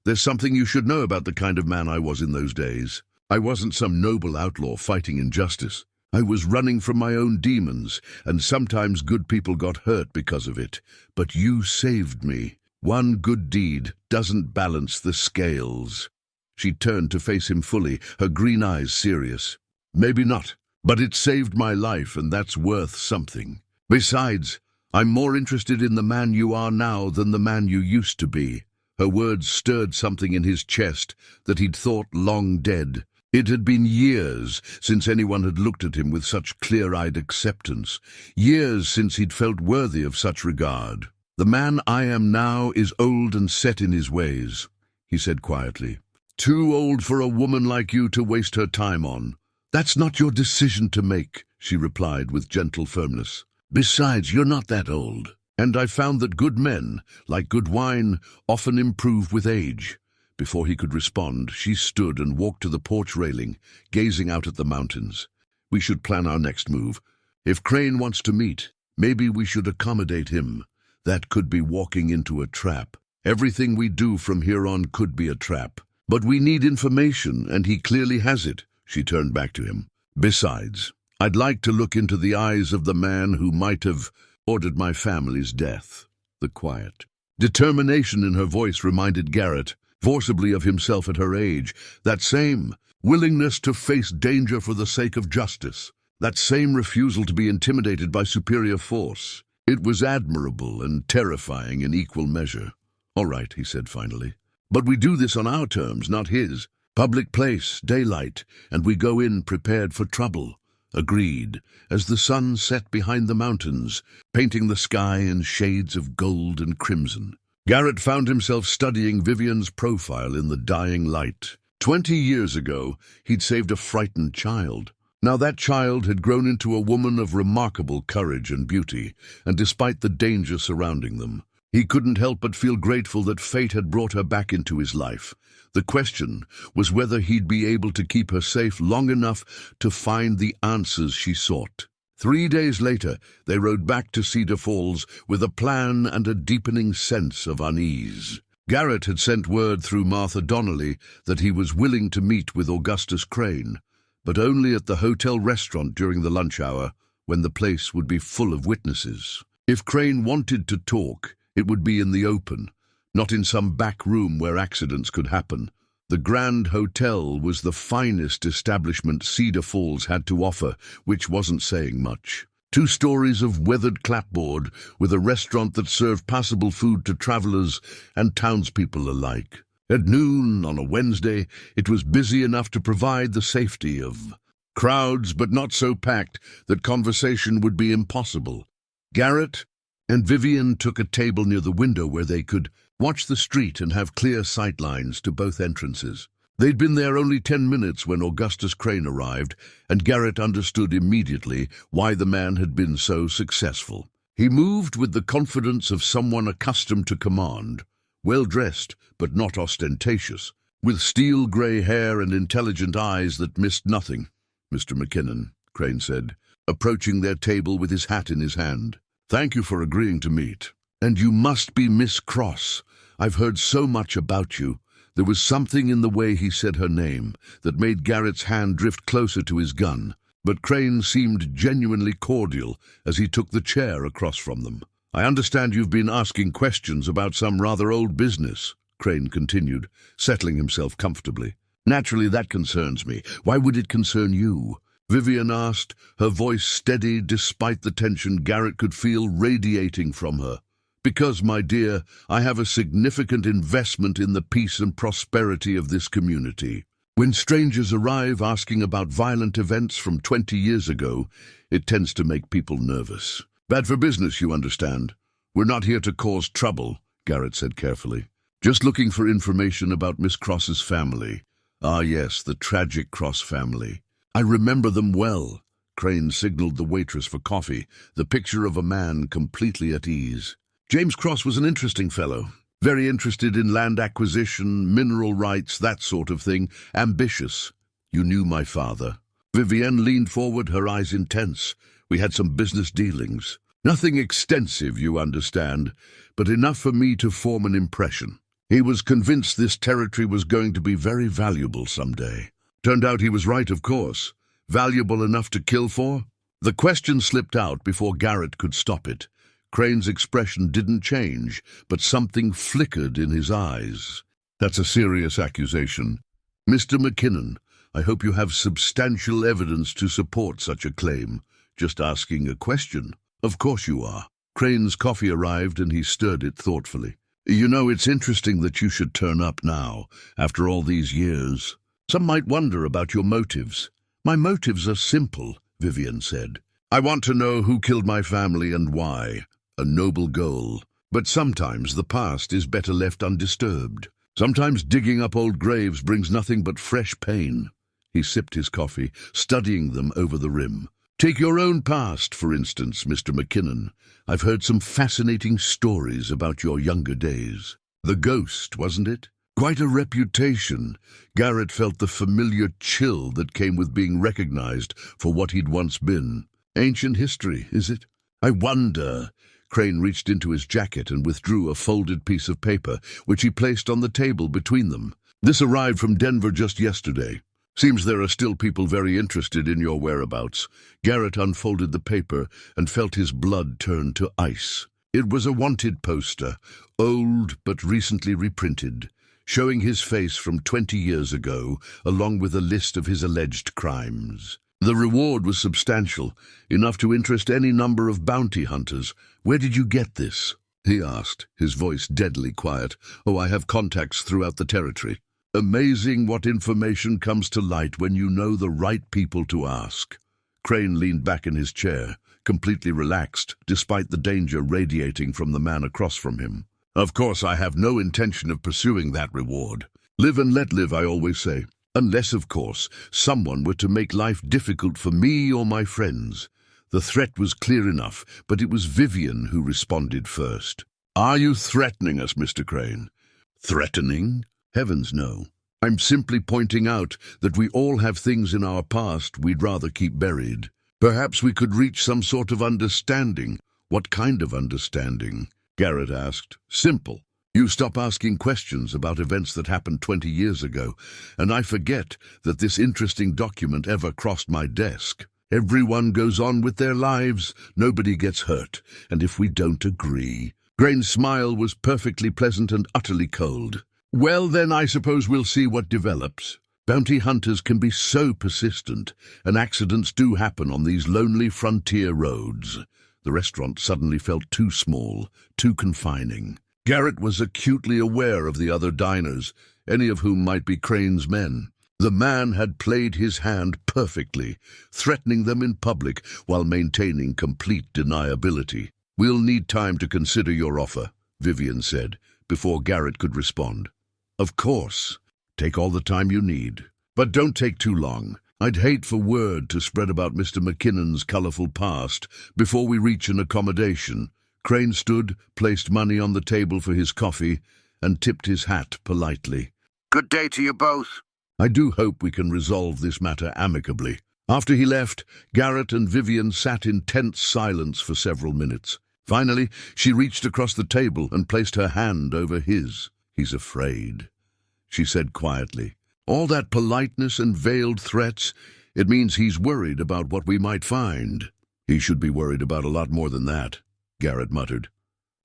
there's something you should know about the kind of man I was in those days. I wasn't some noble outlaw fighting injustice. I was running from my own demons, and sometimes good people got hurt because of it. But you saved me. One good deed doesn't balance the scales." She turned to face him fully, her green eyes serious. "Maybe not, but it saved my life, and that's worth something. Besides, I'm more interested in the man you are now than the man you used to be." Her words stirred something in his chest that he'd thought long dead. It had been years since anyone had looked at him with such clear-eyed acceptance, years since he'd felt worthy of such regard. "The man I am now is old and set in his ways," he said quietly. "Too old for a woman like you to waste her time on." "That's not your decision to make," she replied with gentle firmness. "Besides, you're not that old. And I found that good men, like good wine, often improve with age." Before he could respond, she stood and walked to the porch railing, gazing out at the mountains. "We should plan our next move. If Crane wants to meet, maybe we should accommodate him. That could be walking into a trap. Everything we do from here on could be a trap. But we need information, and he clearly has it." She turned back to him. "Besides, I'd like to look into the eyes of the man who might have ordered my family's death." The quiet determination in her voice reminded Garrett forcibly of himself at her age. That same willingness to face danger for the sake of justice. That same refusal to be intimidated by superior force. It was admirable and terrifying in equal measure. "All right," he said finally. "But we do this on our terms, not his. Public place, daylight, and we go in prepared for trouble." "Agreed," as the sun set behind the mountains, painting the sky in shades of gold and crimson. Garrett found himself studying Vivian's profile in the dying light. 20 years ago, he'd saved a frightened child. Now that child had grown into a woman of remarkable courage and beauty, and despite the danger surrounding them, he couldn't help but feel grateful that fate had brought her back into his life. The question was whether he'd be able to keep her safe long enough to find the answers she sought. 3 days later, they rode back to Cedar Falls with a plan and a deepening sense of unease. Garrett had sent word through Martha Donnelly that he was willing to meet with Augustus Crane, but only at the hotel restaurant during the lunch hour, when the place would be full of witnesses. If Crane wanted to talk, it would be in the open, not in some back room where accidents could happen. The Grand Hotel was the finest establishment Cedar Falls had to offer, which wasn't saying much. 2 stories of weathered clapboard, with a restaurant that served passable food to travelers and townspeople alike. At noon on a Wednesday, it was busy enough to provide the safety of crowds, but not so packed that conversation would be impossible. Garrett and Vivian took a table near the window where they could watch the street and have clear sight lines to both entrances. They'd been there only 10 minutes when Augustus Crane arrived, and Garrett understood immediately why the man had been so successful. He moved with the confidence of someone accustomed to command, well-dressed but not ostentatious, with steel-gray hair and intelligent eyes that missed nothing. "Mr. McKinnon," Crane said, approaching their table with his hat in his hand. "Thank you for agreeing to meet. And you must be Miss Cross. I've heard so much about you." There was something in the way he said her name that made Garrett's hand drift closer to his gun, but Crane seemed genuinely cordial as he took the chair across from them. "I understand you've been asking questions about some rather old business," Crane continued, settling himself comfortably. "Naturally, that concerns me. Why would it concern you?" Vivian asked, her voice steady despite the tension Garrett could feel radiating from her. "Because, my dear, I have a significant investment in the peace and prosperity of this community. When strangers arrive asking about violent events from 20 years ago, it tends to make people nervous. Bad for business, you understand. We're not here to cause trouble," Garrett said carefully. "Just looking for information about Miss Cross's family." "Ah, yes, the tragic Cross family. I remember them well." Crane signaled the waitress for coffee, the picture of a man completely at ease. "James Cross was an interesting fellow. Very interested in land acquisition, mineral rights, that sort of thing. Ambitious. You knew my father." Vivienne leaned forward, her eyes intense. "We had some business dealings. Nothing extensive, you understand, but enough for me to form an impression. He was convinced this territory was going to be very valuable someday. Turned out he was right, of course. Valuable enough to kill for?" The question slipped out before Garrett could stop it. Crane's expression didn't change, but something flickered in his eyes. "That's a serious accusation. Mr. McKinnon, I hope you have substantial evidence to support such a claim. Just asking a question." "Of course you are." Crane's coffee arrived and he stirred it thoughtfully. "You know, it's interesting that you should turn up now, after all these years. Some might wonder about your motives. My motives are simple, Vivian said. I want to know who killed my family and why. A noble goal. But sometimes the past is better left undisturbed. Sometimes digging up old graves brings nothing but fresh pain. He sipped his coffee, studying them over the rim. Take your own past, for instance, Mr. McKinnon. I've heard some fascinating stories about your younger days. The ghost, wasn't it? Quite a reputation. Garrett felt the familiar chill that came with being recognized for what he'd once been. Ancient history, is it? I wonder. Crane reached into his jacket and withdrew a folded piece of paper, which he placed on the table between them. This arrived from Denver just yesterday. Seems there are still people very interested in your whereabouts. Garrett unfolded the paper and felt his blood turn to ice. It was a wanted poster, old but recently reprinted, showing his face from 20 years ago, along with a list of his alleged crimes. The reward was substantial, enough to interest any number of bounty hunters. Where did you get this? He asked, his voice deadly quiet. Oh, I have contacts throughout the territory. Amazing what information comes to light when you know the right people to ask. Crane leaned back in his chair, completely relaxed, despite the danger radiating from the man across from him. Of course, I have no intention of pursuing that reward. Live and let live, I always say. Unless, of course, someone were to make life difficult for me or my friends. The threat was clear enough, but it was Vivian who responded first. Are you threatening us, Mr. Crane? Threatening? Heavens, no. I'm simply pointing out that we all have things in our past we'd rather keep buried. Perhaps we could reach some sort of understanding. What kind of understanding? Garrett asked. Simple. You stop asking questions about events that happened 20 years ago, and I forget that this interesting document ever crossed my desk. Everyone goes on with their lives, nobody gets hurt, and if we don't agree... Crane's smile was perfectly pleasant and utterly cold. Well, then I suppose we'll see what develops. Bounty hunters can be so persistent, and accidents do happen on these lonely frontier roads. The restaurant suddenly felt too small, too confining. Garrett was acutely aware of the other diners, any of whom might be Crane's men. The man had played his hand perfectly, threatening them in public while maintaining complete deniability. We'll need time to consider your offer, Vivian said, before Garrett could respond. Of course. Take all the time you need. But don't take too long. I'd hate for word to spread about Mr. McKinnon's colorful past before we reach an accommodation. Crane stood, placed money on the table for his coffee, and tipped his hat politely. Good day to you both. I do hope we can resolve this matter amicably. After he left, Garrett and Vivian sat in tense silence for several minutes. Finally, she reached across the table and placed her hand over his. He's afraid, she said quietly. All that politeness and veiled threats, it means he's worried about what we might find. He should be worried about a lot more than that, Garrett muttered,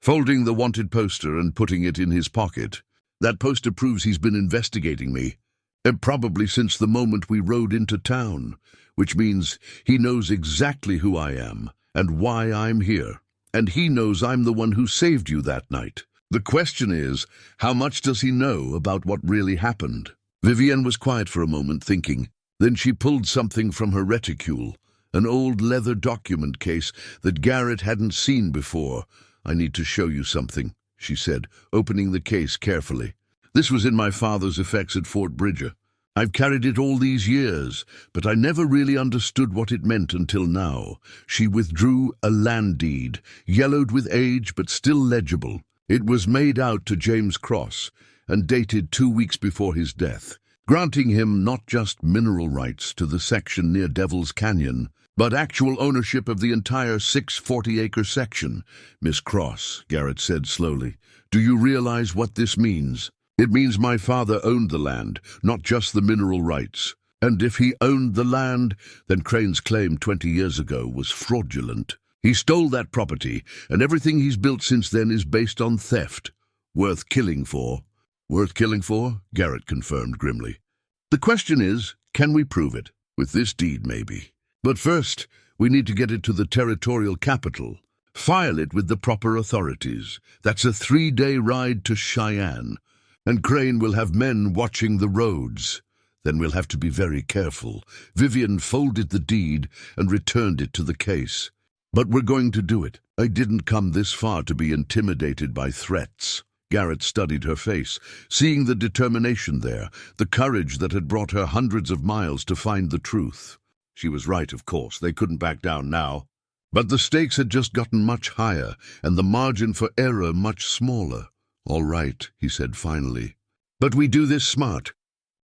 folding the wanted poster and putting it in his pocket. That poster proves he's been investigating me, and probably since the moment we rode into town, which means he knows exactly who I am and why I'm here. And he knows I'm the one who saved you that night. The question is, how much does he know about what really happened? Vivian was quiet for a moment, thinking. Then she pulled something from her reticule, an old leather document case that Garrett hadn't seen before. I need to show you something, she said, opening the case carefully. This was in my father's effects at Fort Bridger. I've carried it all these years, but I never really understood what it meant until now. She withdrew a land deed, yellowed with age but still legible. It was made out to James Cross and dated 2 weeks before his death, granting him not just mineral rights to the section near Devil's Canyon, but actual ownership of the entire 640-acre section. Miss Cross, Garrett said slowly, do you realize what this means? It means my father owned the land, not just the mineral rights. And if he owned the land, then Crane's claim 20 years ago was fraudulent. He stole that property, and everything he's built since then is based on theft. Worth killing for. Worth killing for? Garrett confirmed grimly. The question is, can we prove it? With this deed, maybe. But first, we need to get it to the territorial capital. File it with the proper authorities. That's a 3-day ride to Cheyenne. And Crane will have men watching the roads. Then we'll have to be very careful. Vivian folded the deed and returned it to the case. But we're going to do it. I didn't come this far to be intimidated by threats. Garrett studied her face, seeing the determination there, the courage that had brought her hundreds of miles to find the truth. She was right, of course. They couldn't back down now. But the stakes had just gotten much higher, and the margin for error much smaller. "All right," he said finally. "But we do this smart.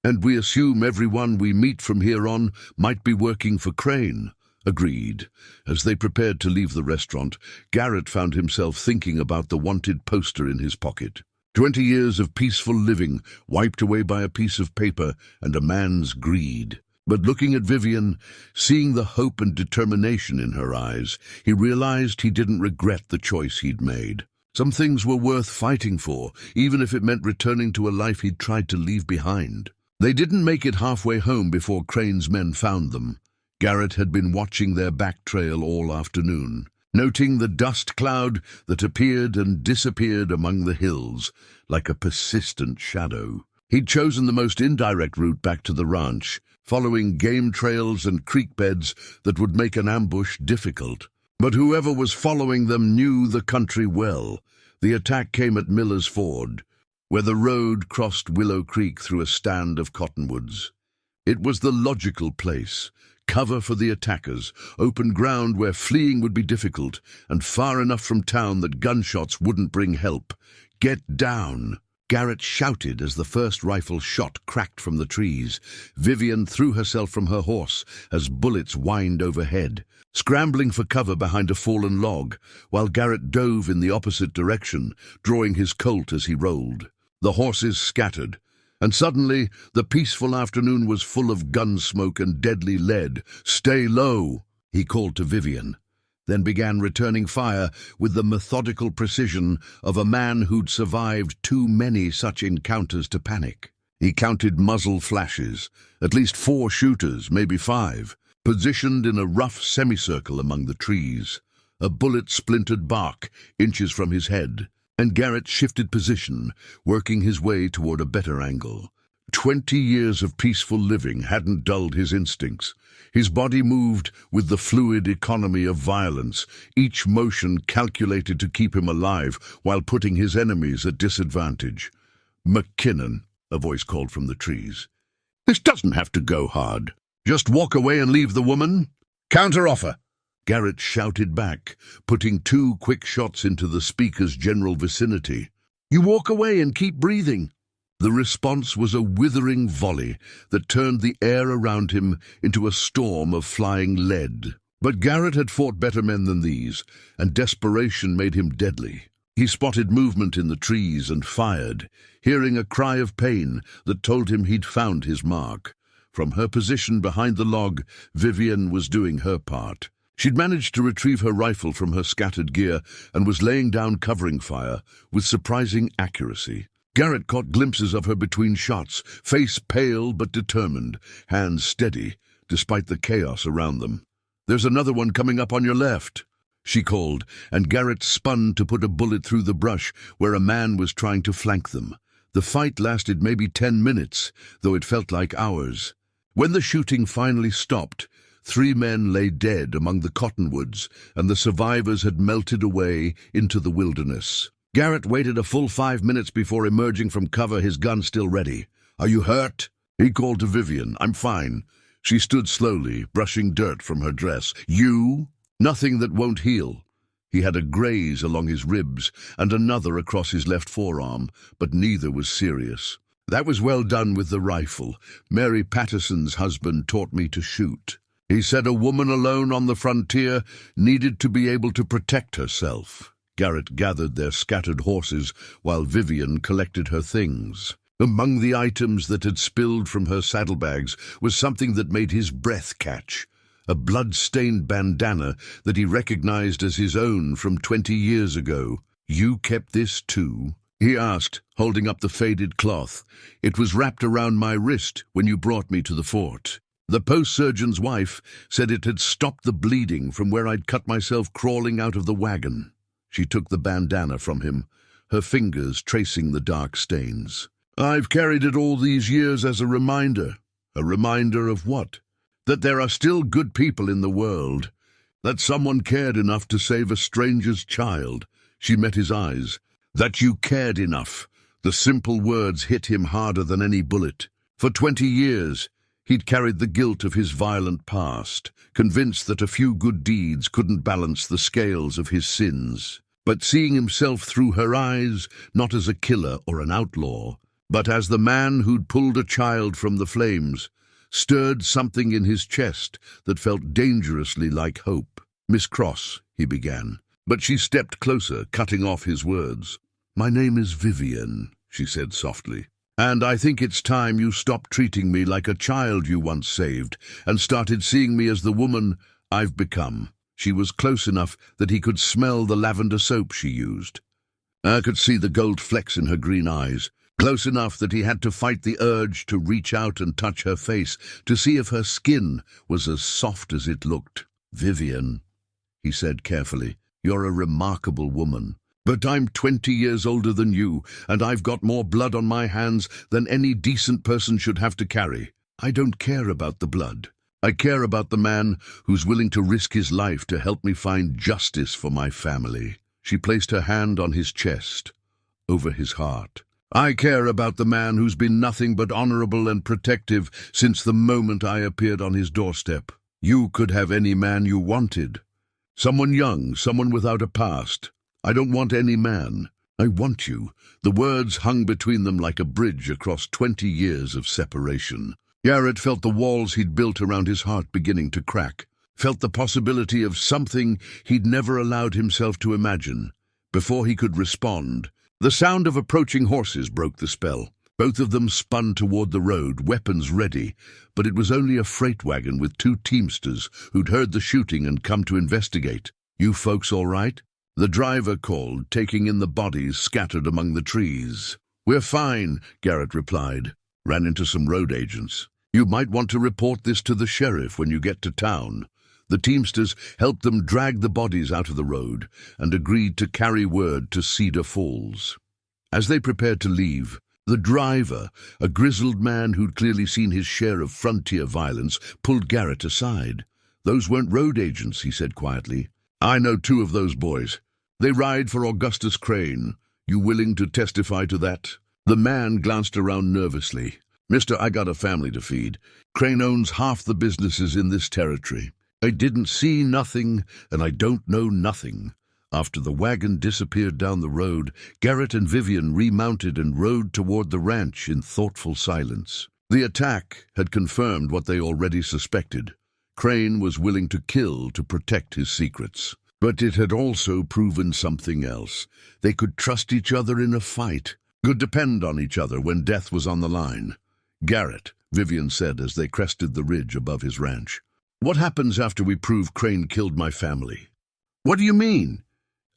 And we assume everyone we meet from here on might be working for Crane." Agreed. As they prepared to leave the restaurant, Garrett found himself thinking about the wanted poster in his pocket. 20 years of peaceful living, wiped away by a piece of paper and a man's greed. But looking at Vivian, seeing the hope and determination in her eyes, he realized he didn't regret the choice he'd made. Some things were worth fighting for, even if it meant returning to a life he'd tried to leave behind. They didn't make it halfway home before Crane's men found them. Garrett had been watching their back trail all afternoon, noting the dust cloud that appeared and disappeared among the hills, like a persistent shadow. He'd chosen the most indirect route back to the ranch, following game trails and creek beds that would make an ambush difficult. But whoever was following them knew the country well. The attack came at Miller's Ford, where the road crossed Willow Creek through a stand of cottonwoods. It was the logical place, cover for the attackers, open ground where fleeing would be difficult, and far enough from town that gunshots wouldn't bring help. "Get down!" Garrett shouted as the first rifle shot cracked from the trees. Vivian threw herself from her horse as bullets whined overhead, scrambling for cover behind a fallen log, while Garrett dove in the opposite direction, drawing his Colt as he rolled. The horses scattered, and suddenly the peaceful afternoon was full of gun smoke and deadly lead. "Stay low," he called to Vivian, then began returning fire with the methodical precision of a man who'd survived too many such encounters to panic. He counted muzzle flashes, at least 4 shooters, maybe 5, positioned in a rough semicircle among the trees. A bullet splintered bark inches from his head, and Garrett shifted position, working his way toward a better angle. 20 years of peaceful living hadn't dulled his instincts. His body moved with the fluid economy of violence, each motion calculated to keep him alive while putting his enemies at disadvantage. "McKinnon," a voice called from the trees. "This doesn't have to go hard. Just walk away and leave the woman." "Counter-offer," Garrett shouted back, putting 2 quick shots into the speaker's general vicinity. "You walk away and keep breathing." The response was a withering volley that turned the air around him into a storm of flying lead. But Garrett had fought better men than these, and desperation made him deadly. He spotted movement in the trees and fired, hearing a cry of pain that told him he'd found his mark. From her position behind the log, Vivian was doing her part. She'd managed to retrieve her rifle from her scattered gear and was laying down covering fire with surprising accuracy. Garrett caught glimpses of her between shots, face pale but determined, hands steady, despite the chaos around them. "There's another one coming up on your left," she called, and Garrett spun to put a bullet through the brush where a man was trying to flank them. The fight lasted maybe 10 minutes, though it felt like hours. When the shooting finally stopped, 3 men lay dead among the cottonwoods, and the survivors had melted away into the wilderness. Garrett waited a full 5 minutes before emerging from cover, his gun still ready. "Are you hurt?" he called to Vivian. "I'm fine." She stood slowly, brushing dirt from her dress. "You?" "Nothing that won't heal." He had a graze along his ribs and another across his left forearm, but neither was serious. "That was well done with the rifle. Mary Patterson's husband taught me to shoot. He said a woman alone on the frontier needed to be able to protect herself." Garrett gathered their scattered horses while Vivian collected her things. Among the items that had spilled from her saddlebags was something that made his breath catch. A blood-stained bandana that he recognized as his own from 20 years ago. "You kept this too?" he asked, holding up the faded cloth. "It was wrapped around my wrist when you brought me to the fort. The post-surgeon's wife said it had stopped the bleeding from where I'd cut myself crawling out of the wagon." She took the bandana from him, her fingers tracing the dark stains. "I've carried it all these years as a reminder." A reminder of what? That there are still good people in the world. That someone cared enough to save a stranger's child. She met his eyes. That you cared enough. The simple words hit him harder than any bullet. For 20 years, he'd carried the guilt of his violent past, convinced that a few good deeds couldn't balance the scales of his sins. But seeing himself through her eyes, not as a killer or an outlaw, but as the man who'd pulled a child from the flames, stirred something in his chest that felt dangerously like hope. "Miss Cross," he began, but she stepped closer, cutting off his words. "My name is Vivian," she said softly, "and I think it's time you stopped treating me like a child you once saved and started seeing me as the woman I've become." She was close enough that he could smell the lavender soap she used. I could see the gold flecks in her green eyes, close enough that he had to fight the urge to reach out and touch her face, to see if her skin was as soft as it looked. "Vivian," he said carefully, "you're a remarkable woman. But I'm 20 years older than you, and I've got more blood on my hands than any decent person should have to carry. I don't care about the blood. I care about the man who's willing to risk his life to help me find justice for my family." She placed her hand on his chest, over his heart. "I care about the man who's been nothing but honorable and protective since the moment I appeared on his doorstep. You could have any man you wanted. Someone young, someone without a past. I don't want any man. I want you." The words hung between them like a bridge across 20 years of separation. Garrett felt the walls he'd built around his heart beginning to crack, felt the possibility of something he'd never allowed himself to imagine. Before he could respond, the sound of approaching horses broke the spell. Both of them spun toward the road, weapons ready, but it was only a freight wagon with 2 teamsters who'd heard the shooting and come to investigate. "You folks all right?" the driver called, taking in the bodies scattered among the trees. "We're fine," Garrett replied. "Ran into some road agents. You might want to report this to the sheriff when you get to town." The teamsters helped them drag the bodies out of the road and agreed to carry word to Cedar Falls. As they prepared to leave, the driver, a grizzled man who'd clearly seen his share of frontier violence, pulled Garrett aside. "Those weren't road agents," he said quietly. "I know 2 of those boys. They ride for Augustus Crane. You willing to testify to that?" The man glanced around nervously. "Mister, I got a family to feed. Crane owns half the businesses in this territory. I didn't see nothing, and I don't know nothing." After the wagon disappeared down the road, Garrett and Vivian remounted and rode toward the ranch in thoughtful silence. The attack had confirmed what they already suspected. Crane was willing to kill to protect his secrets. But it had also proven something else. They could trust each other in a fight, could depend on each other when death was on the line. "Garrett," Vivian said as they crested the ridge above his ranch, "what happens after we prove Crane killed my family?" "What do you mean?"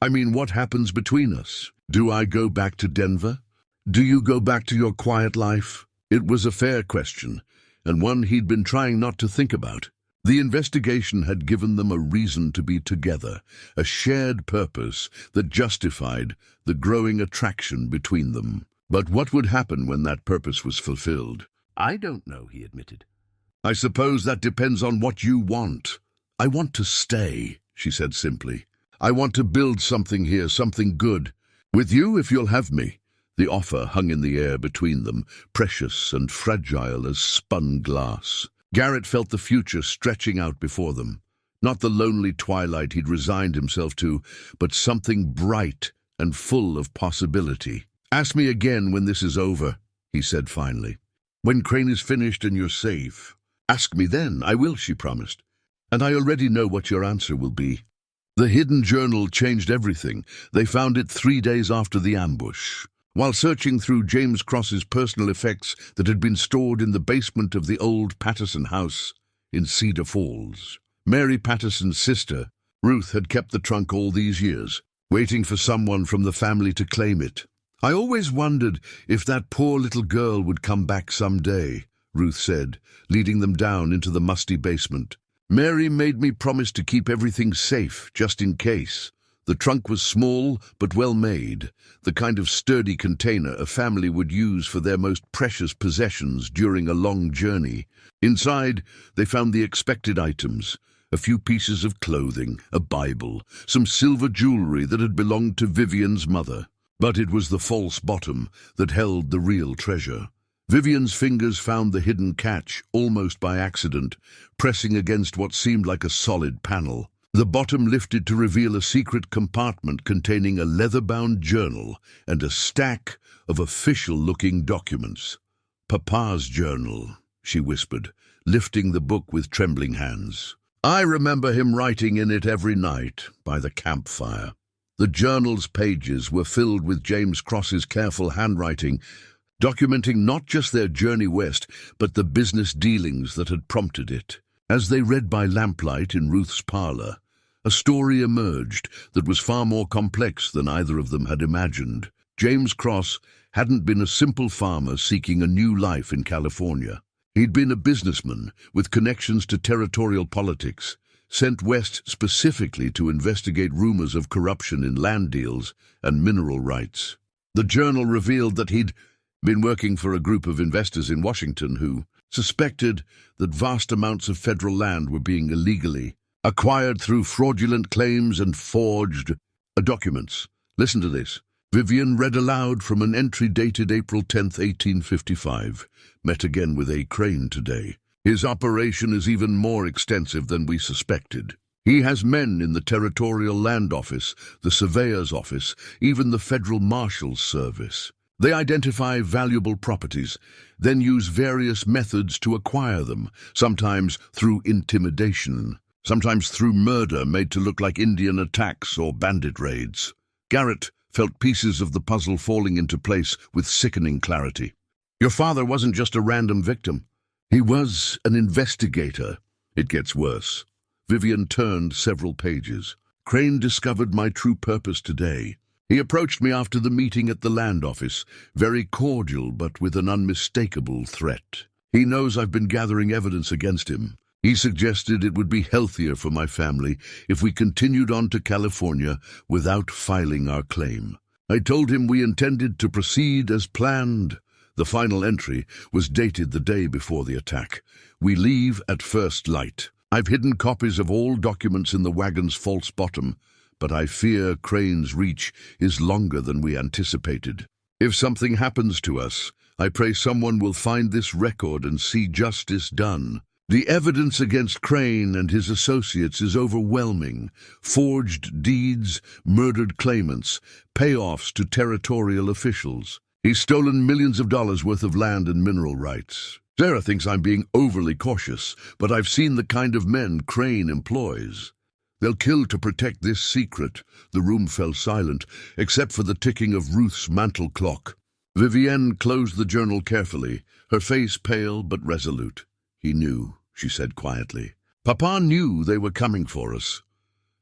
"I mean, what happens between us? Do I go back to Denver? Do you go back to your quiet life?" It was a fair question, and one he'd been trying not to think about. The investigation had given them a reason to be together, a shared purpose that justified the growing attraction between them. But what would happen when that purpose was fulfilled? "I don't know," he admitted. "I suppose that depends on what you want." "I want to stay," she said simply. "I want to build something here, something good. With you, if you'll have me." The offer hung in the air between them, precious and fragile as spun glass. Garrett felt the future stretching out before them. Not the lonely twilight he'd resigned himself to, but something bright and full of possibility. "Ask me again when this is over," he said finally. "When Crane is finished and you're safe. Ask me then." "I will," she promised. "And I already know what your answer will be." The hidden journal changed everything. They found it 3 days after the ambush. While searching through James Cross's personal effects that had been stored in the basement of the old Patterson house in Cedar Falls. Mary Patterson's sister, Ruth, had kept the trunk all these years, waiting for someone from the family to claim it. "I always wondered if that poor little girl would come back someday," Ruth said, leading them down into the musty basement. "Mary made me promise to keep everything safe, just in case. The trunk was small but well made, the kind of sturdy container a family would use for their most precious possessions during a long journey. Inside, they found the expected items: a few pieces of clothing, a Bible, some silver jewelry that had belonged to Vivian's mother. But it was the false bottom that held the real treasure. Vivian's fingers found the hidden catch, almost by accident, pressing against what seemed like a solid panel. The bottom lifted to reveal a secret compartment containing a leather-bound journal and a stack of official-looking documents. "Papa's journal," she whispered, lifting the book with trembling hands. "I remember him writing in it every night by the campfire." The journal's pages were filled with James Cross's careful handwriting, documenting not just their journey west, but the business dealings that had prompted it. As they read by lamplight in Ruth's parlor, a story emerged that was far more complex than either of them had imagined. James Cross hadn't been a simple farmer seeking a new life in California. He'd been a businessman with connections to territorial politics, sent west specifically to investigate rumors of corruption in land deals and mineral rights. The journal revealed that he'd been working for a group of investors in Washington who suspected that vast amounts of federal land were being illegally acquired through fraudulent claims and forged documents. Listen to this. Vivian read aloud from an entry dated April 10th, 1855. "Met again with A. Crane today. His operation is even more extensive than we suspected. He has men in the Territorial Land Office, the Surveyor's Office, even the Federal Marshal's Service. They identify valuable properties, then use various methods to acquire them, sometimes through intimidation, sometimes through murder made to look like Indian attacks or bandit raids." Garrett felt pieces of the puzzle falling into place with sickening clarity. "Your father wasn't just a random victim. He was an investigator." "It gets worse." Vivian turned several pages. "Crane discovered my true purpose today. He approached me after the meeting at the land office, very cordial but with an unmistakable threat. He knows I've been gathering evidence against him. He suggested it would be healthier for my family if we continued on to California without filing our claim. I told him we intended to proceed as planned." The final entry was dated the day before the attack. "We leave at first light. I've hidden copies of all documents in the wagon's false bottom, but I fear Crane's reach is longer than we anticipated. If something happens to us, I pray someone will find this record and see justice done. The evidence against Crane and his associates is overwhelming. Forged deeds, murdered claimants, payoffs to territorial officials. He's stolen millions of dollars worth of land and mineral rights. Sarah thinks I'm being overly cautious, but I've seen the kind of men Crane employs. They'll kill to protect this secret." The room fell silent, except for the ticking of Ruth's mantel clock. Vivienne closed the journal carefully, her face pale but resolute. "He knew," she said quietly. "Papa knew they were coming for us.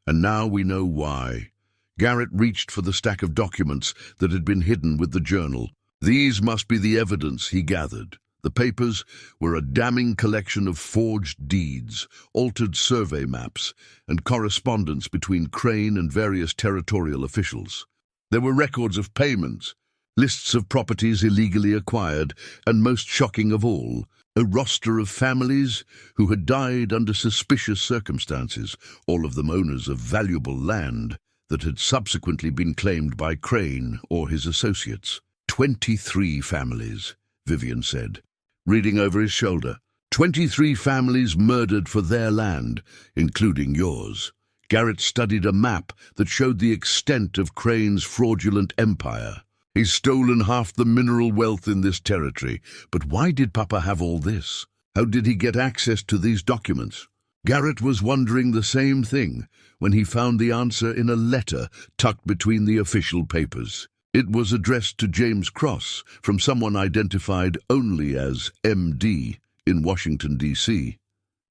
And now we know why." Garrett reached for the stack of documents that had been hidden with the journal. These must be the evidence he gathered. The papers were a damning collection of forged deeds, altered survey maps, and correspondence between Crane and various territorial officials. There were records of payments, lists of properties illegally acquired, and most shocking of all, a roster of families who had died under suspicious circumstances, all of them owners of valuable land that had subsequently been claimed by Crane or his associates. 23 families, Vivian said, reading over his shoulder. 23 families murdered for their land, including yours. Garrett studied a map that showed the extent of Crane's fraudulent empire. He's stolen half the mineral wealth in this territory, but why did Papa have all this? How did he get access to these documents? Garrett was wondering the same thing when he found the answer in a letter tucked between the official papers. It was addressed to James Cross from someone identified only as M.D. in Washington, D.C.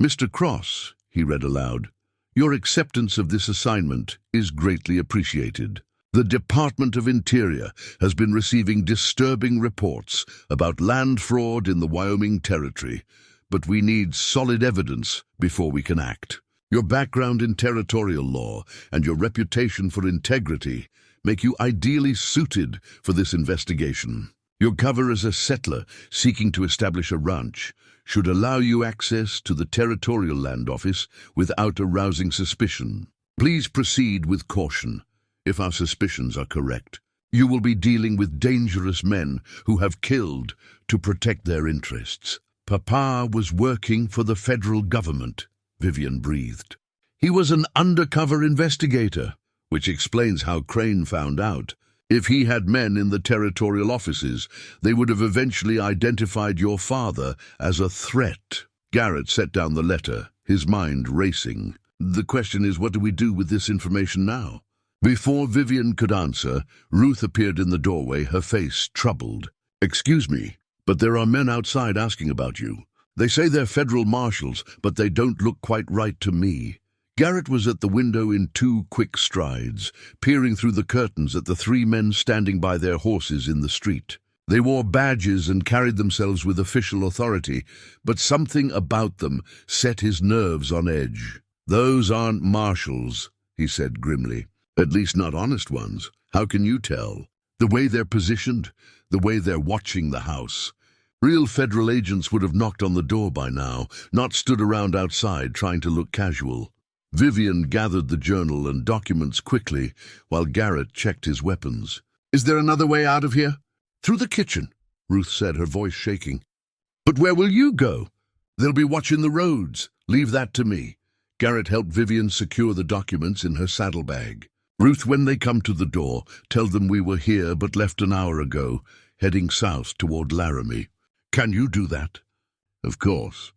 "Mr. Cross," he read aloud, "your acceptance of this assignment is greatly appreciated. The Department of Interior has been receiving disturbing reports about land fraud in the Wyoming Territory, but we need solid evidence before we can act. Your background in territorial law and your reputation for integrity make you ideally suited for this investigation. Your cover as a settler seeking to establish a ranch should allow you access to the Territorial Land Office without arousing suspicion. Please proceed with caution. If our suspicions are correct, you will be dealing with dangerous men who have killed to protect their interests. Papa was working for the federal government, Vivian breathed. He was an undercover investigator, which explains how Crane found out. If he had men in the territorial offices, they would have eventually identified your father as a threat. Garrett set down the letter, his mind racing. The question is, what do we do with this information now? Before Vivian could answer, Ruth appeared in the doorway, her face troubled. Excuse me, but there are men outside asking about you. They say they're federal marshals, but they don't look quite right to me. Garrett was at the window in 2 quick strides, peering through the curtains at the 3 men standing by their horses in the street. They wore badges and carried themselves with official authority, but something about them set his nerves on edge. Those aren't marshals, he said grimly. At least not honest ones. How can you tell? The way they're positioned, the way they're watching the house. Real federal agents would have knocked on the door by now, not stood around outside trying to look casual. Vivian gathered the journal and documents quickly while Garrett checked his weapons. Is there another way out of here? Through the kitchen, Ruth said, her voice shaking. But where will you go? They'll be watching the roads. Leave that to me. Garrett helped Vivian secure the documents in her saddlebag. Ruth, when they come to the door, tell them we were here but left an hour ago, heading south toward Laramie. Can you do that? Of course.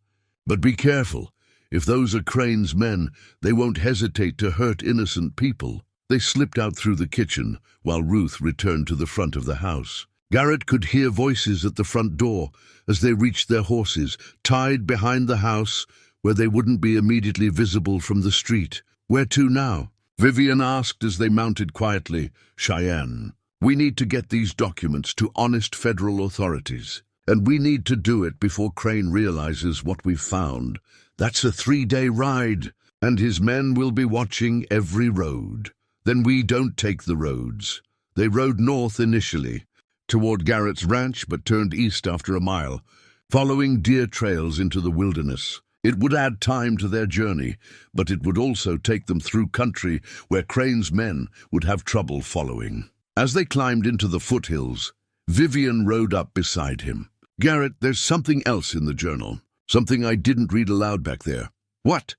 But be careful. If those are Crane's men, they won't hesitate to hurt innocent people. They slipped out through the kitchen, while Ruth returned to the front of the house. Garrett could hear voices at the front door as they reached their horses, tied behind the house where they wouldn't be immediately visible from the street. Where to now? Vivian asked as they mounted quietly. Cheyenne. We need to get these documents to honest federal authorities, and we need to do it before Crane realizes what we've found. That's a 3-day ride, and his men will be watching every road. Then we don't take the roads. They rode north initially, toward Garrett's ranch, but turned east after a mile, following deer trails into the wilderness. It would add time to their journey, but it would also take them through country where Crane's men would have trouble following. As they climbed into the foothills, Vivian rode up beside him. Garrett, there's something else in the journal. Something I didn't read aloud back there. What?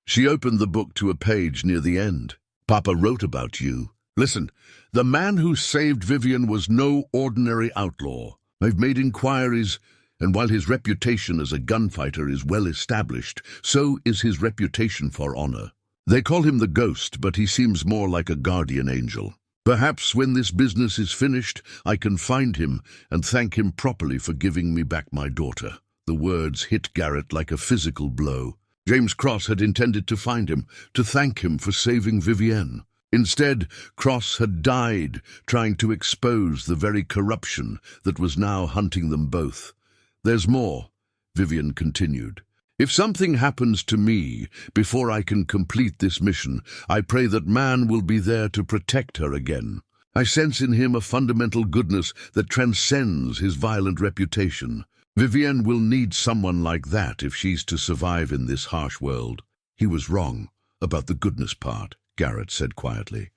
She opened the book to a page near the end. Papa wrote about you. Listen, the man who saved Vivian was no ordinary outlaw. I've made inquiries, and while his reputation as a gunfighter is well established, so is his reputation for honor. They call him the Ghost, but he seems more like a guardian angel. Perhaps when this business is finished, I can find him and thank him properly for giving me back my daughter. The words hit Garrett like a physical blow. James Cross had intended to find him, to thank him for saving Vivienne. Instead, Cross had died trying to expose the very corruption that was now hunting them both. There's more, Vivian continued. If something happens to me before I can complete this mission, I pray that man will be there to protect her again. I sense in him a fundamental goodness that transcends his violent reputation. Vivienne will need someone like that if she's to survive in this harsh world. He was wrong about the goodness part, Garrett said quietly.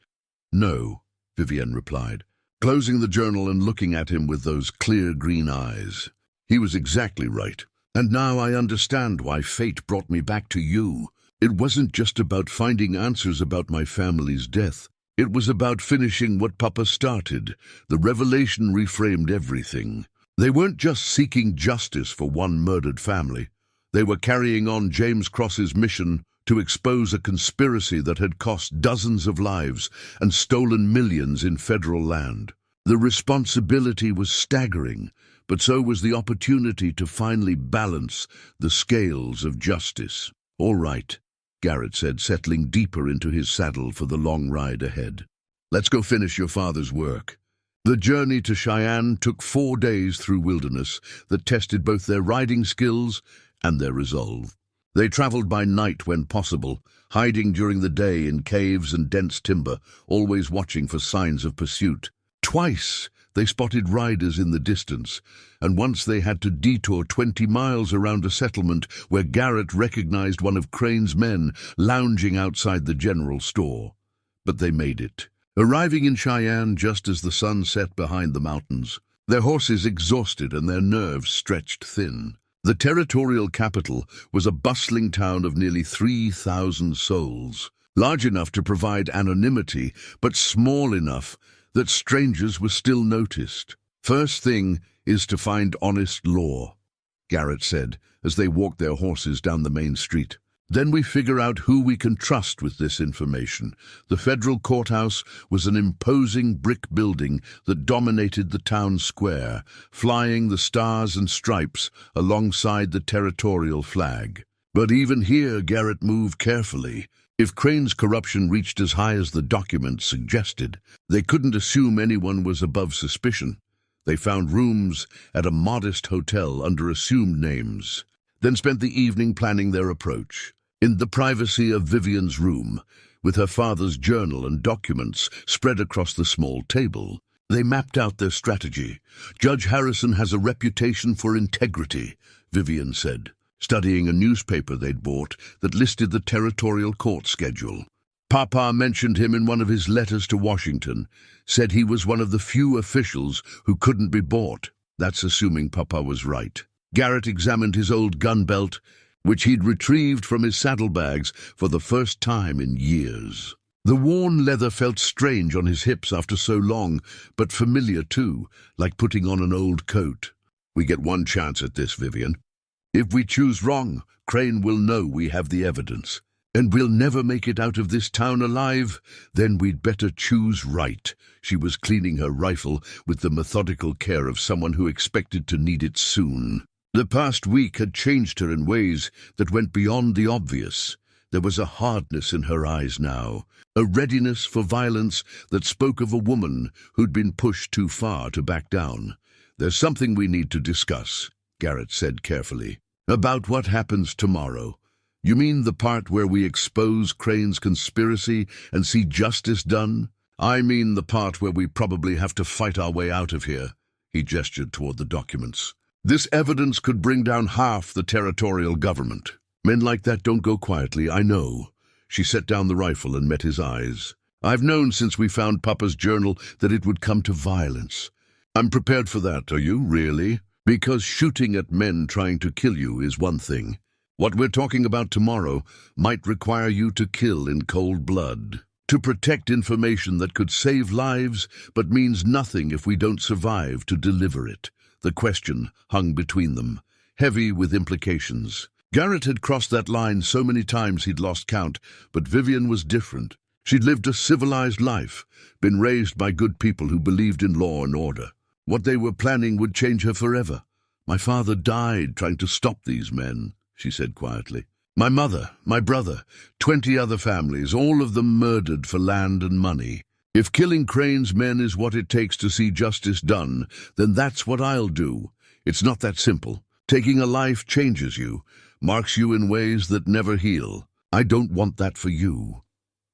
No, Vivienne replied, closing the journal and looking at him with those clear green eyes. He was exactly right. And now I understand why fate brought me back to you. It wasn't just about finding answers about my family's death. It was about finishing what Papa started. The revelation reframed everything. They weren't just seeking justice for one murdered family. They were carrying on James Cross's mission to expose a conspiracy that had cost dozens of lives and stolen millions in federal land. The responsibility was staggering, but so was the opportunity to finally balance the scales of justice. All right, Garrett said, settling deeper into his saddle for the long ride ahead. Let's go finish your father's work. The journey to Cheyenne took 4 days through wilderness that tested both their riding skills and their resolve. They traveled by night when possible, hiding during the day in caves and dense timber, always watching for signs of pursuit. Twice they spotted riders in the distance, and once they had to detour 20 miles around a settlement where Garrett recognized one of Crane's men lounging outside the general store. But they made it, arriving in Cheyenne just as the sun set behind the mountains, their horses exhausted and their nerves stretched thin. The territorial capital was a bustling town of nearly 3,000 souls, large enough to provide anonymity, but small enough that strangers were still noticed. "First thing is to find honest law," Garrett said as they walked their horses down the main street. "Then we figure out who we can trust with this information." The federal courthouse was an imposing brick building that dominated the town square, flying the stars and stripes alongside the territorial flag. But even here, Garrett moved carefully. If Crane's corruption reached as high as the documents suggested, they couldn't assume anyone was above suspicion. They found rooms at a modest hotel under assumed names, then spent the evening planning their approach. In the privacy of Vivian's room, with her father's journal and documents spread across the small table, they mapped out their strategy. "Judge Harrison has a reputation for integrity," Vivian said, studying a newspaper they'd bought that listed the territorial court schedule. "Papa mentioned him in one of his letters to Washington, said he was one of the few officials who couldn't be bought." That's assuming Papa was right. Garrett examined his old gun belt, which he'd retrieved from his saddlebags for the first time in years. The worn leather felt strange on his hips after so long, but familiar too, like putting on an old coat. "We get one chance at this, Vivian. If we choose wrong, Crane will know we have the evidence. And we'll never make it out of this town alive. Then we'd better choose right." She was cleaning her rifle with the methodical care of someone who expected to need it soon. The past week had changed her in ways that went beyond the obvious. There was a hardness in her eyes now, a readiness for violence that spoke of a woman who'd been pushed too far to back down. "There's something we need to discuss," Garrett said carefully. "About what happens tomorrow. You mean the part where we expose Crane's conspiracy and see justice done?" "I mean the part where we probably have to fight our way out of here." He gestured toward the documents. "This evidence could bring down half the territorial government. Men like that don't go quietly, I know." She set down the rifle and met his eyes. "I've known since we found Papa's journal that it would come to violence. I'm prepared for that, are you, really? Because shooting at men trying to kill you is one thing. What we're talking about tomorrow might require you to kill in cold blood, to protect information that could save lives but means nothing if we don't survive to deliver it." The question hung between them, heavy with implications. Garrett had crossed that line so many times he'd lost count, but Vivian was different. She'd lived a civilized life, been raised by good people who believed in law and order. What they were planning would change her forever. "My father died trying to stop these men," she said quietly. "My mother, my brother, 20 other families, all of them murdered for land and money. If killing Crane's men is what it takes to see justice done, then that's what I'll do. It's not that simple. Taking a life changes you, marks you in ways that never heal. I don't want that for you.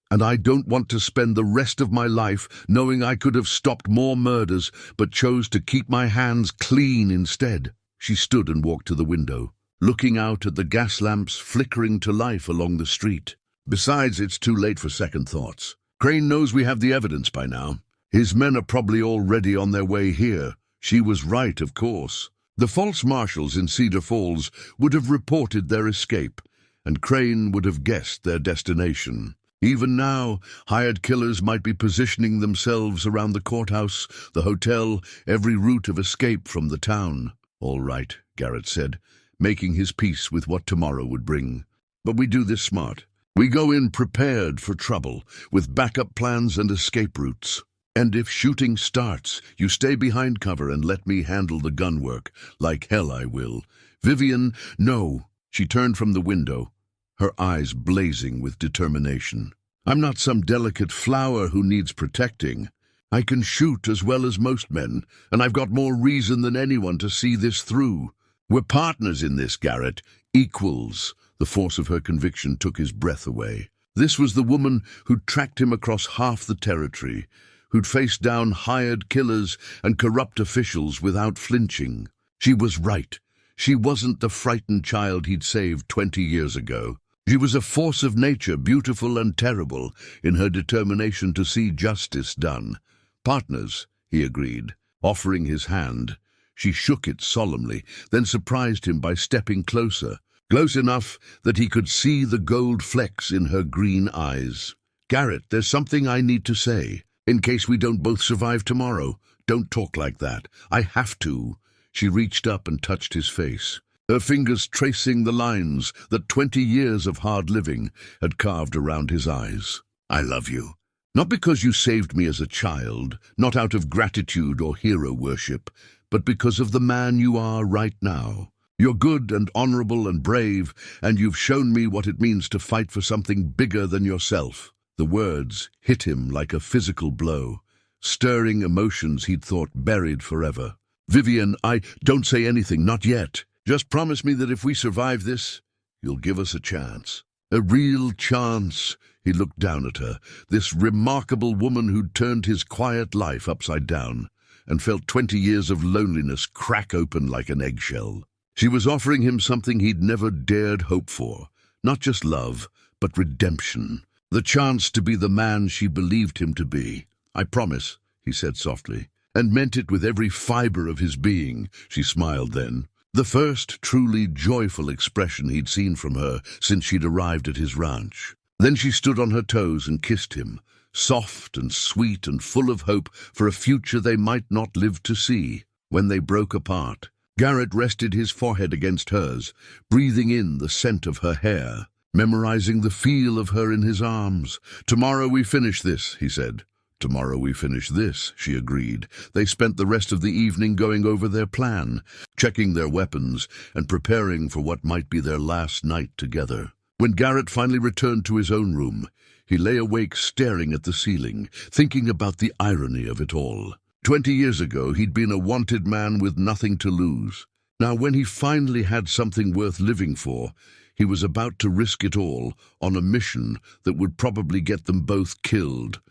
And I don't want to spend the rest of my life knowing I could have stopped more murders but chose to keep my hands clean instead." She stood and walked to the window, looking out at the gas lamps flickering to life along the street. "Besides, it's too late for second thoughts. Crane knows we have the evidence by now. His men are probably already on their way here." She was right, of course. The false marshals in Cedar Falls would have reported their escape, and Crane would have guessed their destination. Even now, hired killers might be positioning themselves around the courthouse, the hotel, every route of escape from the town. "All right," Garrett said, making his peace with what tomorrow would bring. "But we do this smart. We go in prepared for trouble, with backup plans and escape routes. And if shooting starts, you stay behind cover and let me handle the gun work. Like hell I will." "Vivian, no." She turned from the window, her eyes blazing with determination. "I'm not some delicate flower who needs protecting. I can shoot as well as most men, and I've got more reason than anyone to see this through. We're partners in this, Garrett. Equals." The force of her conviction took his breath away. This was the woman who'd tracked him across half the territory, who'd faced down hired killers and corrupt officials without flinching. She was right. She wasn't the frightened child he'd saved 20 years ago. She was a force of nature, beautiful and terrible, in her determination to see justice done. "Partners," he agreed, offering his hand. She shook it solemnly, then surprised him by stepping closer, close enough that he could see the gold flecks in her green eyes. "Garrett, there's something I need to say. In case we don't both survive tomorrow. Don't talk like that. I have to." She reached up and touched his face, her fingers tracing the lines that 20 years of hard living had carved around his eyes. "I love you. Not because you saved me as a child, not out of gratitude or hero worship, but because of the man you are right now. You're good and honorable and brave, and you've shown me what it means to fight for something bigger than yourself." The words hit him like a physical blow, stirring emotions he'd thought buried forever. "Vivian, don't say anything, not yet. Just promise me that if we survive this, you'll give us a chance." A real chance. He looked down at her, this remarkable woman who'd turned his quiet life upside down, and felt 20 years of loneliness crack open like an eggshell. She was offering him something he'd never dared hope for, not just love, but redemption. The chance to be the man she believed him to be. "I promise," he said softly, and meant it with every fiber of his being. She smiled then, the first truly joyful expression he'd seen from her since she'd arrived at his ranch. Then she stood on her toes and kissed him, soft and sweet and full of hope for a future they might not live to see. When they broke apart, Garrett rested his forehead against hers, breathing in the scent of her hair, memorizing the feel of her in his arms. "Tomorrow we finish this," he said. "Tomorrow we finish this," she agreed. They spent the rest of the evening going over their plan, checking their weapons, and preparing for what might be their last night together. When Garrett finally returned to his own room, he lay awake staring at the ceiling, thinking about the irony of it all. 20 years ago, he'd been a wanted man with nothing to lose. Now, when he finally had something worth living for, he was about to risk it all on a mission that would probably get them both killed.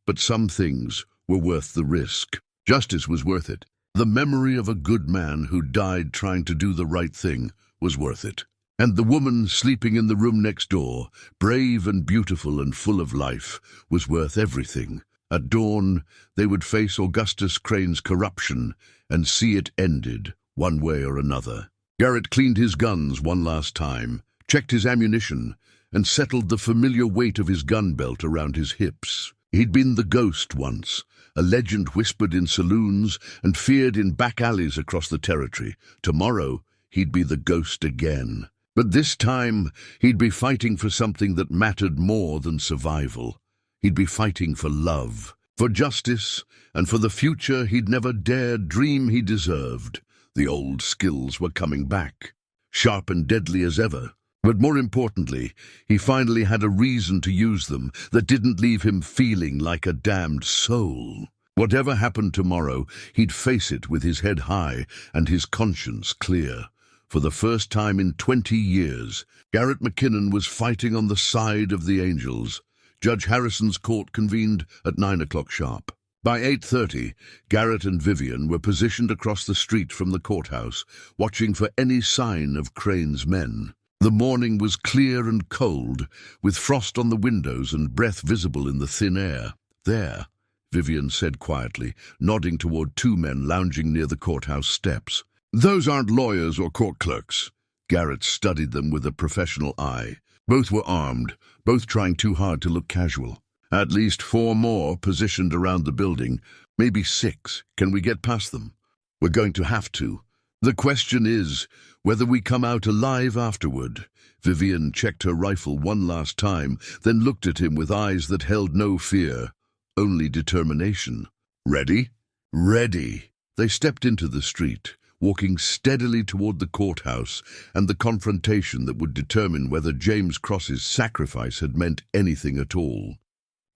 But some things were worth the risk. Justice was worth it. The memory of a good man who died trying to do the right thing was worth it. And the woman sleeping in the room next door, brave and beautiful and full of life, was worth everything. At dawn, they would face Augustus Crane's corruption and see it ended, one way or another. Garrett cleaned his guns one last time, checked his ammunition, and settled the familiar weight of his gun belt around his hips. He'd been the ghost once, a legend whispered in saloons and feared in back alleys across the territory. Tomorrow, he'd be the ghost again. But this time, he'd be fighting for something that mattered more than survival. He'd be fighting for love, for justice, and for the future he'd never dared dream he deserved. The old skills were coming back, sharp and deadly as ever. But more importantly, he finally had a reason to use them that didn't leave him feeling like a damned soul. Whatever happened tomorrow, he'd face it with his head high and his conscience clear. For the first time in 20 years, Garrett McKinnon was fighting on the side of the angels. Judge Harrison's court convened at 9 o'clock sharp. By 8:30, Garrett and Vivian were positioned across the street from the courthouse, watching for any sign of Crane's men. The morning was clear and cold, with frost on the windows and breath visible in the thin air. "There," Vivian said quietly, nodding toward two men lounging near the courthouse steps. "Those aren't lawyers or court clerks." Garrett studied them with a professional eye. Both were armed, both trying too hard to look casual. "At least 4 more positioned around the building, maybe 6. Can we get past them?" "We're going to have to. The question is whether we come out alive afterward." Vivian checked her rifle one last time, then looked at him with eyes that held no fear, only determination. "Ready?" "Ready." They stepped into the street, walking steadily toward the courthouse and the confrontation that would determine whether James Cross's sacrifice had meant anything at all.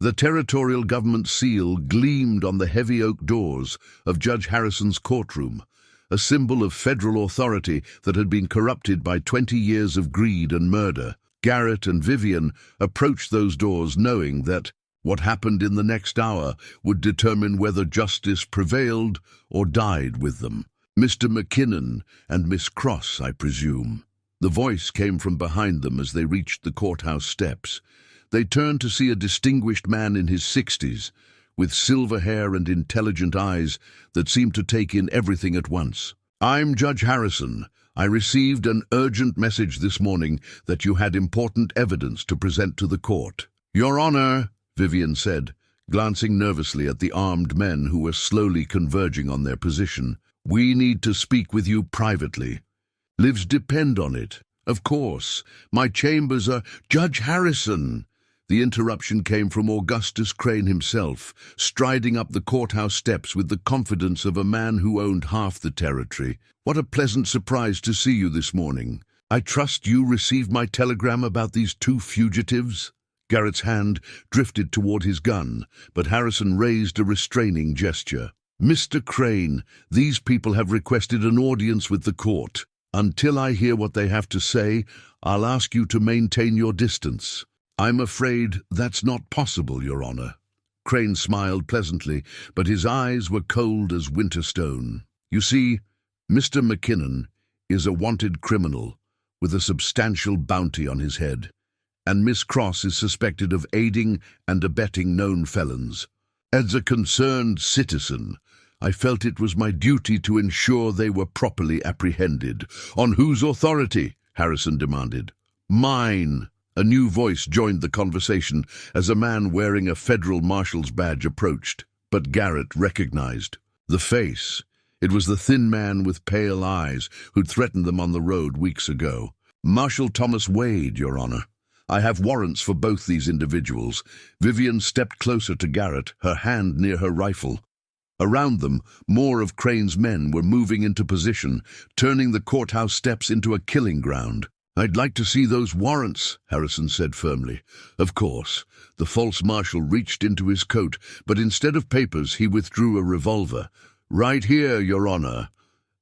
The territorial government seal gleamed on the heavy oak doors of Judge Harrison's courtroom, a symbol of federal authority that had been corrupted by 20 years of greed and murder. Garrett and Vivian approached those doors knowing that what happened in the next hour would determine whether justice prevailed or died with them. "Mr. McKinnon and Miss Cross, I presume." The voice came from behind them as they reached the courthouse steps. They turned to see a distinguished man in his 60s, with silver hair and intelligent eyes that seemed to take in everything at once. "I'm Judge Harrison. I received an urgent message this morning that you had important evidence to present to the court." "Your Honor," Vivian said, glancing nervously at the armed men who were slowly converging on their position, "we need to speak with you privately. Lives depend on it. Of course. My chambers are—" "Judge Harrison!" The interruption came from Augustus Crane himself, striding up the courthouse steps with the confidence of a man who owned half the territory. "What a pleasant surprise to see you this morning. I trust you received my telegram about these two fugitives?" Garrett's hand drifted toward his gun, but Harrison raised a restraining gesture. "Mr. Crane, these people have requested an audience with the court. Until I hear what they have to say, I'll ask you to maintain your distance." "I'm afraid that's not possible, Your Honor." Crane smiled pleasantly, but his eyes were cold as winter stone. "You see, Mr. McKinnon is a wanted criminal with a substantial bounty on his head, and Miss Cross is suspected of aiding and abetting known felons. As a concerned citizen, I felt it was my duty to ensure they were properly apprehended." "On whose authority?" Harrison demanded. "Mine." A new voice joined the conversation as a man wearing a federal marshal's badge approached, but Garrett recognized the face. It was the thin man with pale eyes who'd threatened them on the road weeks ago. "Marshal Thomas Wade, Your Honor. I have warrants for both these individuals." Vivian stepped closer to Garrett, her hand near her rifle. Around them, more of Crane's men were moving into position, turning the courthouse steps into a killing ground. "I'd like to see those warrants," Harrison said firmly. Of course, the false marshal reached into his coat, but instead of papers, he withdrew a revolver. "Right here, Your Honor."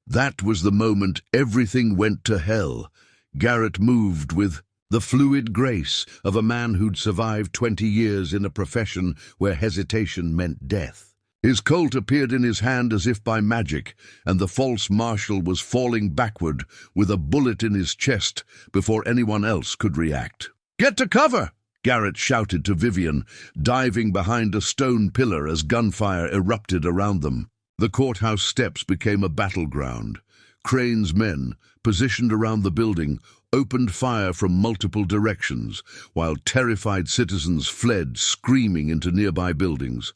That was the moment everything went to hell. Garrett moved with the fluid grace of a man who'd survived 20 years in a profession where hesitation meant death. His Colt appeared in his hand as if by magic, and the false marshal was falling backward with a bullet in his chest before anyone else could react. "Get to cover!" Garrett shouted to Vivian, diving behind a stone pillar as gunfire erupted around them. The courthouse steps became a battleground. Crane's men, positioned around the building, opened fire from multiple directions, while terrified citizens fled screaming into nearby buildings.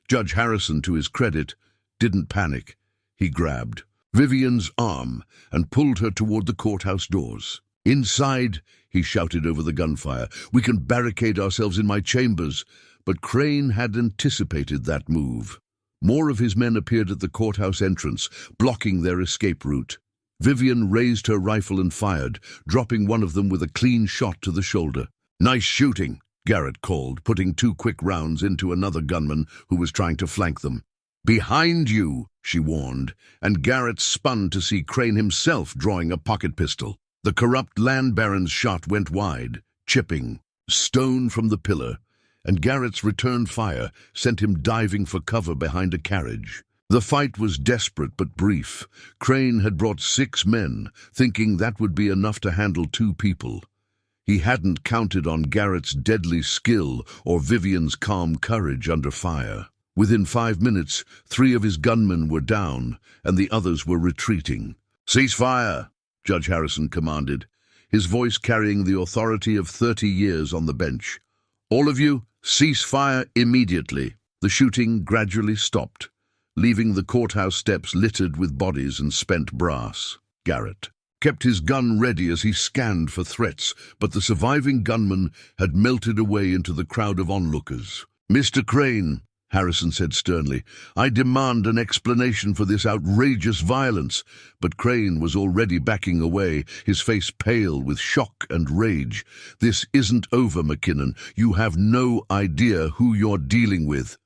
Judge Harrison, to his credit, didn't panic. He grabbed Vivian's arm and pulled her toward the courthouse doors. "Inside," he shouted over the gunfire. "We can barricade ourselves in my chambers." But Crane had anticipated that move. More of his men appeared at the courthouse entrance, blocking their escape route. Vivian raised her rifle and fired, dropping one of them with a clean shot to the shoulder. "Nice shooting," Garrett called, putting 2 quick rounds into another gunman who was trying to flank them. "Behind you," she warned, and Garrett spun to see Crane himself drawing a pocket pistol. The corrupt land baron's shot went wide, chipping stone from the pillar, and Garrett's return fire sent him diving for cover behind a carriage. The fight was desperate but brief. Crane had brought 6 men, thinking that would be enough to handle 2 people. He hadn't counted on Garrett's deadly skill or Vivian's calm courage under fire. Within 5 minutes, 3 of his gunmen were down, and the others were retreating. "Cease fire," Judge Harrison commanded, his voice carrying the authority of 30 years on the bench. "All of you, cease fire immediately." The shooting gradually stopped, leaving the courthouse steps littered with bodies and spent brass. Garrett kept his gun ready as he scanned for threats, but the surviving gunman had melted away into the crowd of onlookers. "Mr. Crane," Harrison said sternly, "I demand an explanation for this outrageous violence." But Crane was already backing away, his face pale with shock and rage. "This isn't over, McKinnon. You have no idea who you're dealing with."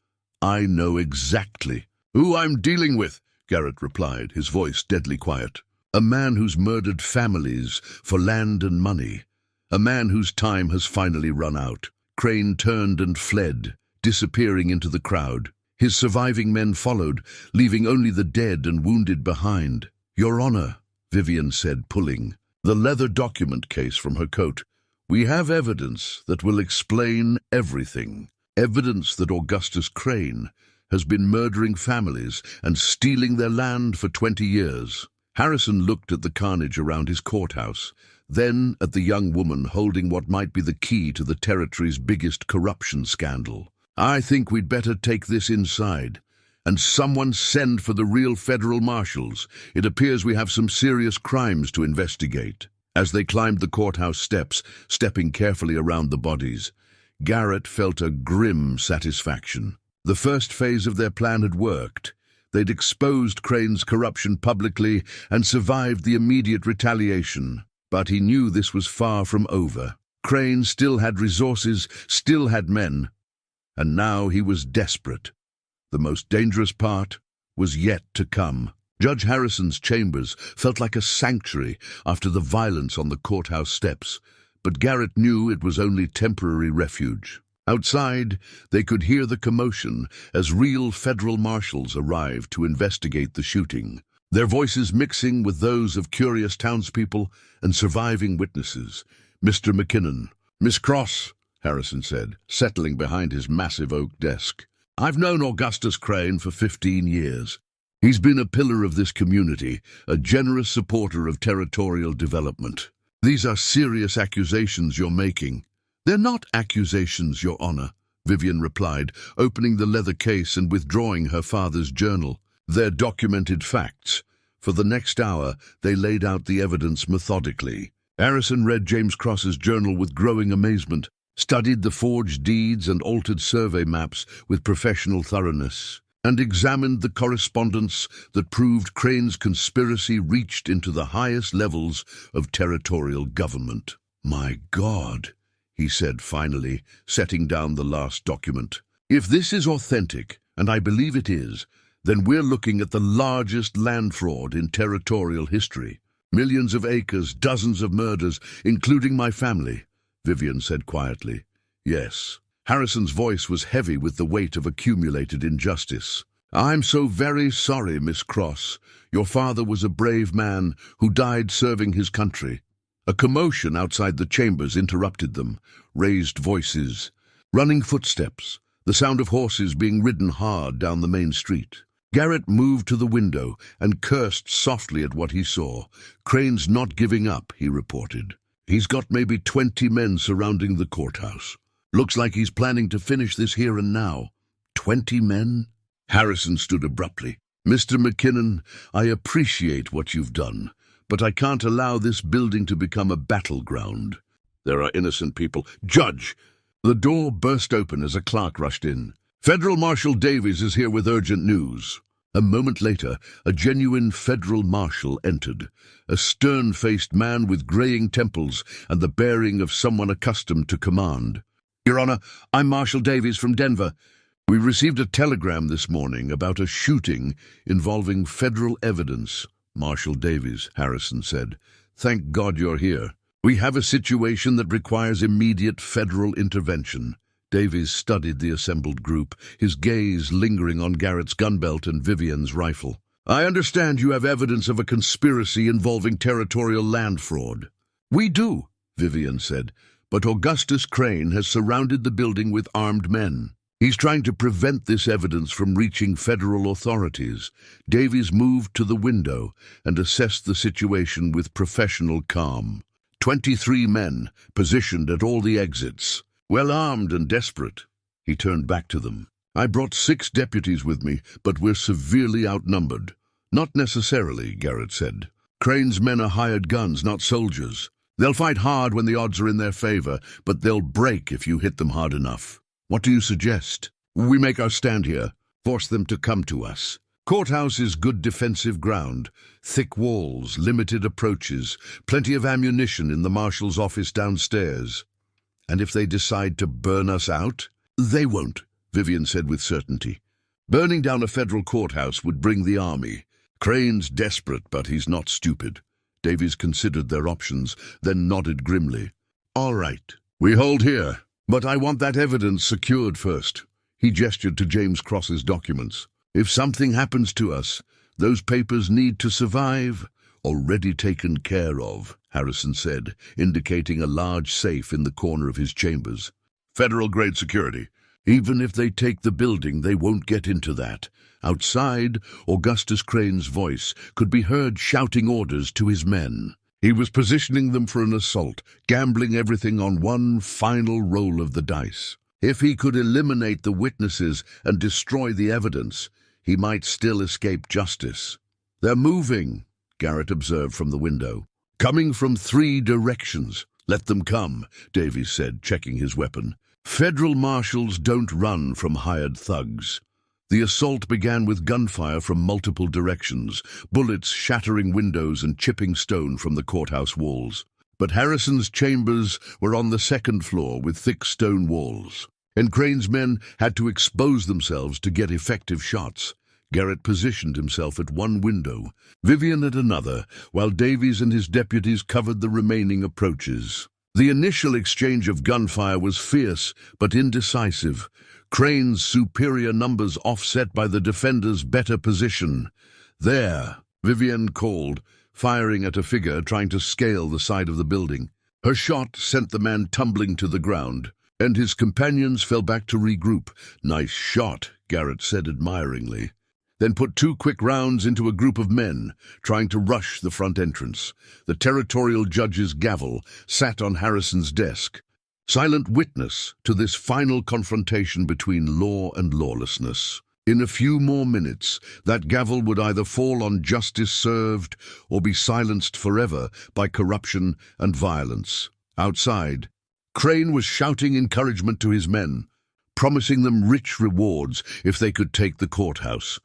"I know exactly who I'm dealing with," Garrett replied, his voice deadly quiet. A man who's murdered families for land and money. A man whose time has finally run out. Crane turned and fled, disappearing into the crowd. His surviving men followed, leaving only the dead and wounded behind. "Your Honor," Vivian said, pulling the leather document case from her coat, "we have evidence that will explain everything. Evidence that Augustus Crane has been murdering families and stealing their land for 20 years. Harrison looked at the carnage around his courthouse, then at the young woman holding what might be the key to the territory's biggest corruption scandal. "I think we'd better take this inside. And someone send for the real federal marshals. It appears we have some serious crimes to investigate." As they climbed the courthouse steps, stepping carefully around the bodies, Garrett felt a grim satisfaction. The first phase of their plan had worked. They'd exposed Crane's corruption publicly and survived the immediate retaliation. But he knew this was far from over. Crane still had resources, still had men, and now he was desperate. The most dangerous part was yet to come. Judge Harrison's chambers felt like a sanctuary after the violence on the courthouse steps, but Garrett knew it was only temporary refuge. Outside, they could hear the commotion as real federal marshals arrived to investigate the shooting, their voices mixing with those of curious townspeople and surviving witnesses. "Mr. McKinnon." "Miss Cross," Harrison said, settling behind his massive oak desk. "I've known Augustus Crane for 15 years. He's been a pillar of this community, a generous supporter of territorial development. These are serious accusations you're making." "They're not accusations, Your Honor," Vivian replied, opening the leather case and withdrawing her father's journal. "They're documented facts." For the next hour, they laid out the evidence methodically. Harrison read James Cross's journal with growing amazement, studied the forged deeds and altered survey maps with professional thoroughness, and examined the correspondence that proved Crane's conspiracy reached into the highest levels of territorial government. "My God," he said finally, setting down the last document. "If this is authentic, and I believe it is, then we're looking at the largest land fraud in territorial history. Millions of acres, dozens of murders, including my family," Vivian said quietly. "Yes." Harrison's voice was heavy with the weight of accumulated injustice. "I'm so very sorry, Miss Cross. Your father was a brave man who died serving his country." A commotion outside the chambers interrupted them. Raised voices, running footsteps, the sound of horses being ridden hard down the main street. Garrett moved to the window and cursed softly at what he saw. "Crane's not giving up," he reported. "He's got maybe 20 men surrounding the courthouse. Looks like he's planning to finish this here and now." 20 men? Harrison stood abruptly. "Mr. McKinnon, I appreciate what you've done, but I can't allow this building to become a battleground. There are innocent people." "Judge!" The door burst open as a clerk rushed in. "Federal Marshal Davies is here with urgent news." A moment later, a genuine federal marshal entered, a stern-faced man with graying temples and the bearing of someone accustomed to command. "Your Honor, I'm Marshal Davies from Denver. We received a telegram this morning about a shooting involving federal evidence." "Marshal Davies," Harrison said, "thank God you're here. We have a situation that requires immediate federal intervention." Davies studied the assembled group, his gaze lingering on Garrett's gunbelt and Vivian's rifle. "I understand you have evidence of a conspiracy involving territorial land fraud." "We do," Vivian said, "but Augustus Crane has surrounded the building with armed men. He's trying to prevent this evidence from reaching federal authorities." Davies moved to the window and assessed the situation with professional calm. 23 men, positioned at all the exits, well armed and desperate. He turned back to them. "I brought 6 deputies with me, but we're severely outnumbered." "Not necessarily," Garrett said. "Crane's men are hired guns, not soldiers. They'll fight hard when the odds are in their favor, but they'll break if you hit them hard enough." "What do you suggest?" "We make our stand here, force them to come to us. Courthouse is good defensive ground, thick walls, limited approaches, plenty of ammunition in the marshal's office downstairs. And if they decide to burn us out?" "They won't," Vivian said with certainty. "Burning down a federal courthouse would bring the army. Crane's desperate, but he's not stupid. Davies considered their options, then nodded grimly. All right, we hold here, but I want that evidence secured first. He gestured to James Cross's documents. If something happens to us, those papers need to survive. Already taken care of, Harrison said, indicating a large safe in the corner of his chambers. Federal-grade security. Even if they take the building, they won't get into that. Outside, Augustus Crane's voice could be heard shouting orders to his men. He was positioning them for an assault, gambling everything on one final roll of the dice. If he could eliminate the witnesses and destroy the evidence, he might still escape justice. They're moving, Garrett observed from the window. Coming from 3 directions. Let them come, Davies said, checking his weapon. Federal marshals don't run from hired thugs. The assault began with gunfire from multiple directions, bullets shattering windows and chipping stone from the courthouse walls. But Harrison's chambers were on the 2nd floor with thick stone walls, and Crane's men had to expose themselves to get effective shots. Garrett positioned himself at one window, Vivian at another, while Davies and his deputies covered the remaining approaches. The initial exchange of gunfire was fierce but indecisive, Crane's superior numbers offset by the defenders' better position. There, Vivian called, firing at a figure trying to scale the side of the building. Her shot sent the man tumbling to the ground, and his companions fell back to regroup. Nice shot, Garrett said admiringly. Then put 2 quick rounds into a group of men trying to rush the front entrance. The territorial judge's gavel sat on Harrison's desk, silent witness to this final confrontation between law and lawlessness. In a few more minutes, that gavel would either fall on justice served or be silenced forever by corruption and violence. Outside, Crane was shouting encouragement to his men, promising them rich rewards if they could take the courthouse.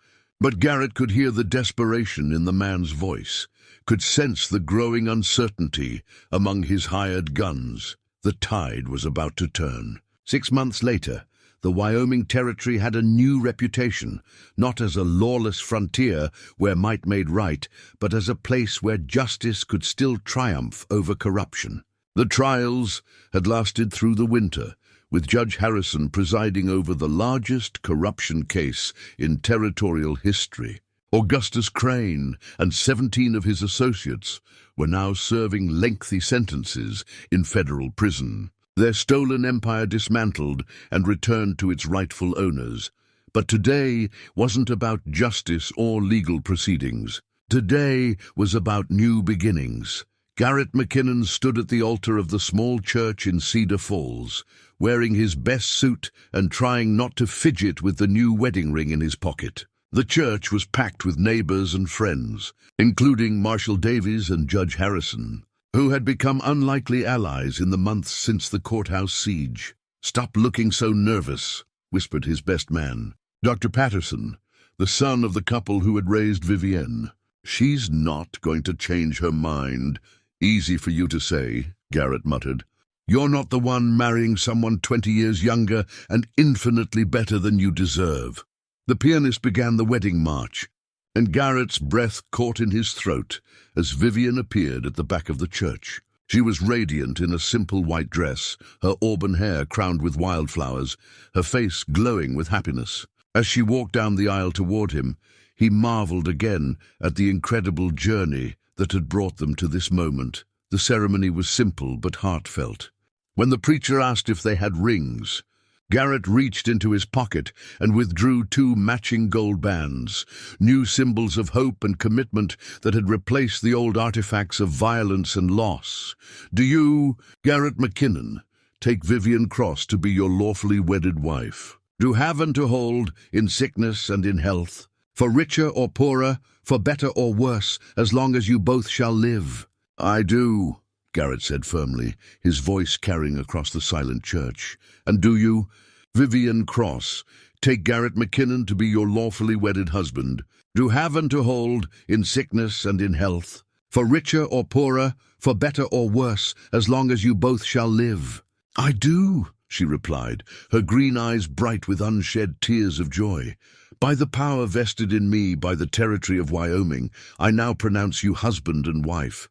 But Garrett could hear the desperation in the man's voice, could sense the growing uncertainty among his hired guns. The tide was about to turn. 6 months later, the Wyoming Territory had a new reputation, not as a lawless frontier where might made right, but as a place where justice could still triumph over corruption. The trials had lasted through the winter, with Judge Harrison presiding over the largest corruption case in territorial history. Augustus Crane and 17 of his associates were now serving lengthy sentences in federal prison, their stolen empire dismantled and returned to its rightful owners. But today wasn't about justice or legal proceedings. Today was about new beginnings. Garrett McKinnon stood at the altar of the small church in Cedar Falls, wearing his best suit and trying not to fidget with the new wedding ring in his pocket. The church was packed with neighbors and friends, including Marshal Davies and Judge Harrison, who had become unlikely allies in the months since the courthouse siege. "Stop looking so nervous," whispered his best man, Dr. Patterson, the son of the couple who had raised Vivienne. "She's not going to change her mind." "Easy for you to say," Garrett muttered. "You're not the one marrying someone 20 years younger and infinitely better than you deserve." The pianist began the wedding march, and Garrett's breath caught in his throat as Vivian appeared at the back of the church. She was radiant in a simple white dress, her auburn hair crowned with wildflowers, her face glowing with happiness. As she walked down the aisle toward him, he marveled again at the incredible journey that had brought them to this moment. The ceremony was simple but heartfelt. When the preacher asked if they had rings, Garrett reached into his pocket and withdrew 2 matching gold bands, new symbols of hope and commitment that had replaced the old artifacts of violence and loss. "Do you, Garrett McKinnon, take Vivian Cross to be your lawfully wedded wife? Do have and to hold, in sickness and in health, for richer or poorer, for better or worse, as long as you both shall live?" "I do," Garrett said firmly, his voice carrying across the silent church. "And do you, Vivian Cross, take Garrett McKinnon to be your lawfully wedded husband? Do have and to hold, in sickness and in health, for richer or poorer, for better or worse, as long as you both shall live?" "I do," she replied, her green eyes bright with unshed tears of joy. By the power vested in me by the territory of Wyoming, I now pronounce you husband and wife.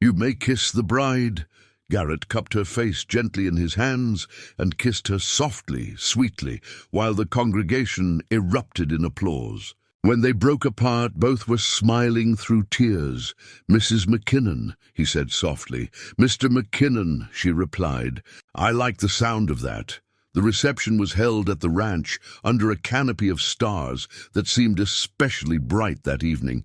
You may kiss the bride." Garrett cupped her face gently in his hands and kissed her softly, sweetly, while the congregation erupted in applause. When they broke apart, both were smiling through tears. "Mrs. McKinnon," he said softly. "Mr. McKinnon," she replied. "I like the sound of that." The reception was held at the ranch under a canopy of stars that seemed especially bright that evening.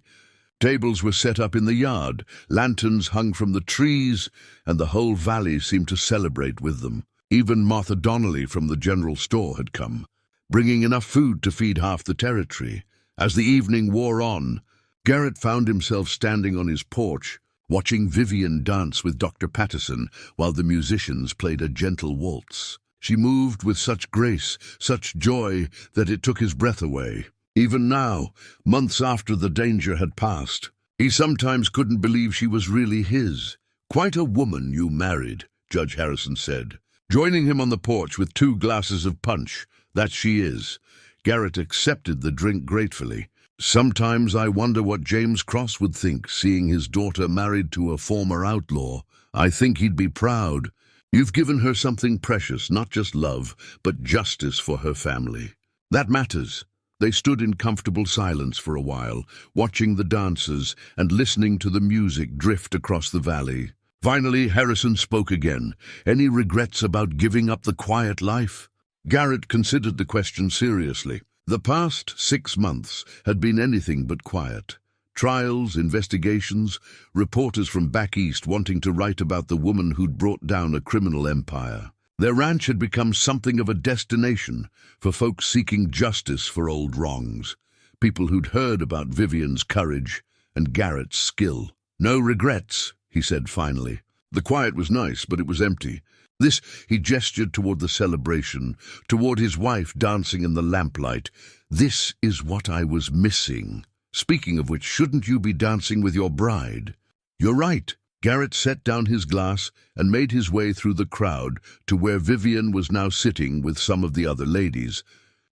Tables were set up in the yard, lanterns hung from the trees, and the whole valley seemed to celebrate with them. Even Martha Donnelly from the general store had come, bringing enough food to feed half the territory. As the evening wore on, Garrett found himself standing on his porch, watching Vivian dance with Dr. Patterson while the musicians played a gentle waltz. She moved with such grace, such joy, that it took his breath away. Even now, months after the danger had passed, he sometimes couldn't believe she was really his. "Quite a woman you married," Judge Harrison said, joining him on the porch with 2 glasses of punch. "That she is." Garrett accepted the drink gratefully. "Sometimes I wonder what James Cross would think, seeing his daughter married to a former outlaw. I think he'd be proud. You've given her something precious, not just love, but justice for her family. That matters." They stood in comfortable silence for a while, watching the dancers and listening to the music drift across the valley. Finally, Harrison spoke again. "Any regrets about giving up the quiet life?" Garrett considered the question seriously. The past 6 months had been anything but quiet. Trials, investigations, reporters from back east wanting to write about the woman who'd brought down a criminal empire. Their ranch had become something of a destination for folks seeking justice for old wrongs, people who'd heard about Vivian's courage and Garrett's skill. "No regrets," he said finally. The quiet was nice, but it was empty. He gestured toward the celebration, toward his wife dancing in the lamplight. "This is what I was missing. Speaking of which, shouldn't you be dancing with your bride?" "You're right." Garrett set down his glass and made his way through the crowd to where Vivian was now sitting with some of the other ladies,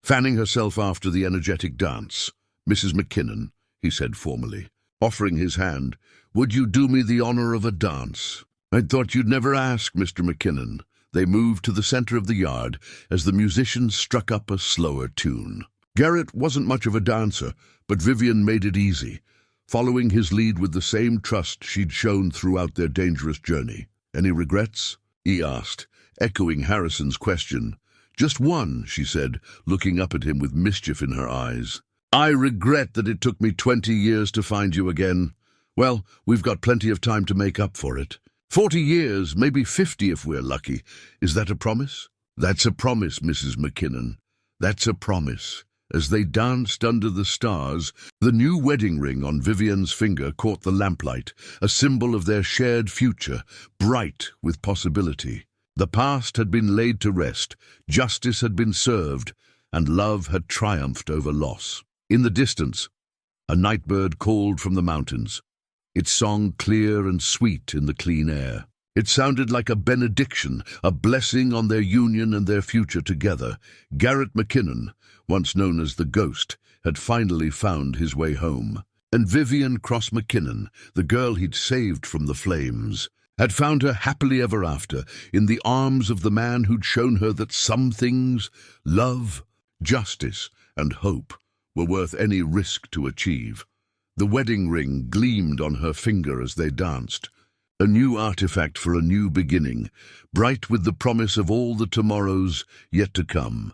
fanning herself after the energetic dance. "Mrs. McKinnon," he said formally, offering his hand, "would you do me the honor of a dance?" "I thought you'd never ask, Mr. McKinnon." They moved to the center of the yard as the musicians struck up a slower tune. Garrett wasn't much of a dancer, but Vivian made it easy, following his lead with the same trust she'd shown throughout their dangerous journey. "Any regrets?" he asked, echoing Harrison's question. "Just one," she said, looking up at him with mischief in her eyes. "I regret that it took me 20 years to find you again. Well, we've got plenty of time to make up for it. 40 years, maybe 50 if we're lucky. Is that a promise?" "That's a promise, Mrs. McKinnon. That's a promise." As they danced under the stars, the new wedding ring on Vivian's finger caught the lamplight, a symbol of their shared future, bright with possibility. The past had been laid to rest, justice had been served, and love had triumphed over loss. In the distance, a nightbird called from the mountains, its song clear and sweet in the clean air. It sounded like a benediction, a blessing on their union and their future together. Garrett McKinnon, once known as the Ghost, had finally found his way home. And Vivian Cross McKinnon, the girl he'd saved from the flames, had found her happily ever after in the arms of the man who'd shown her that some things, love, justice, and hope, were worth any risk to achieve. The wedding ring gleamed on her finger as they danced, a new artifact for a new beginning, bright with the promise of all the tomorrows yet to come.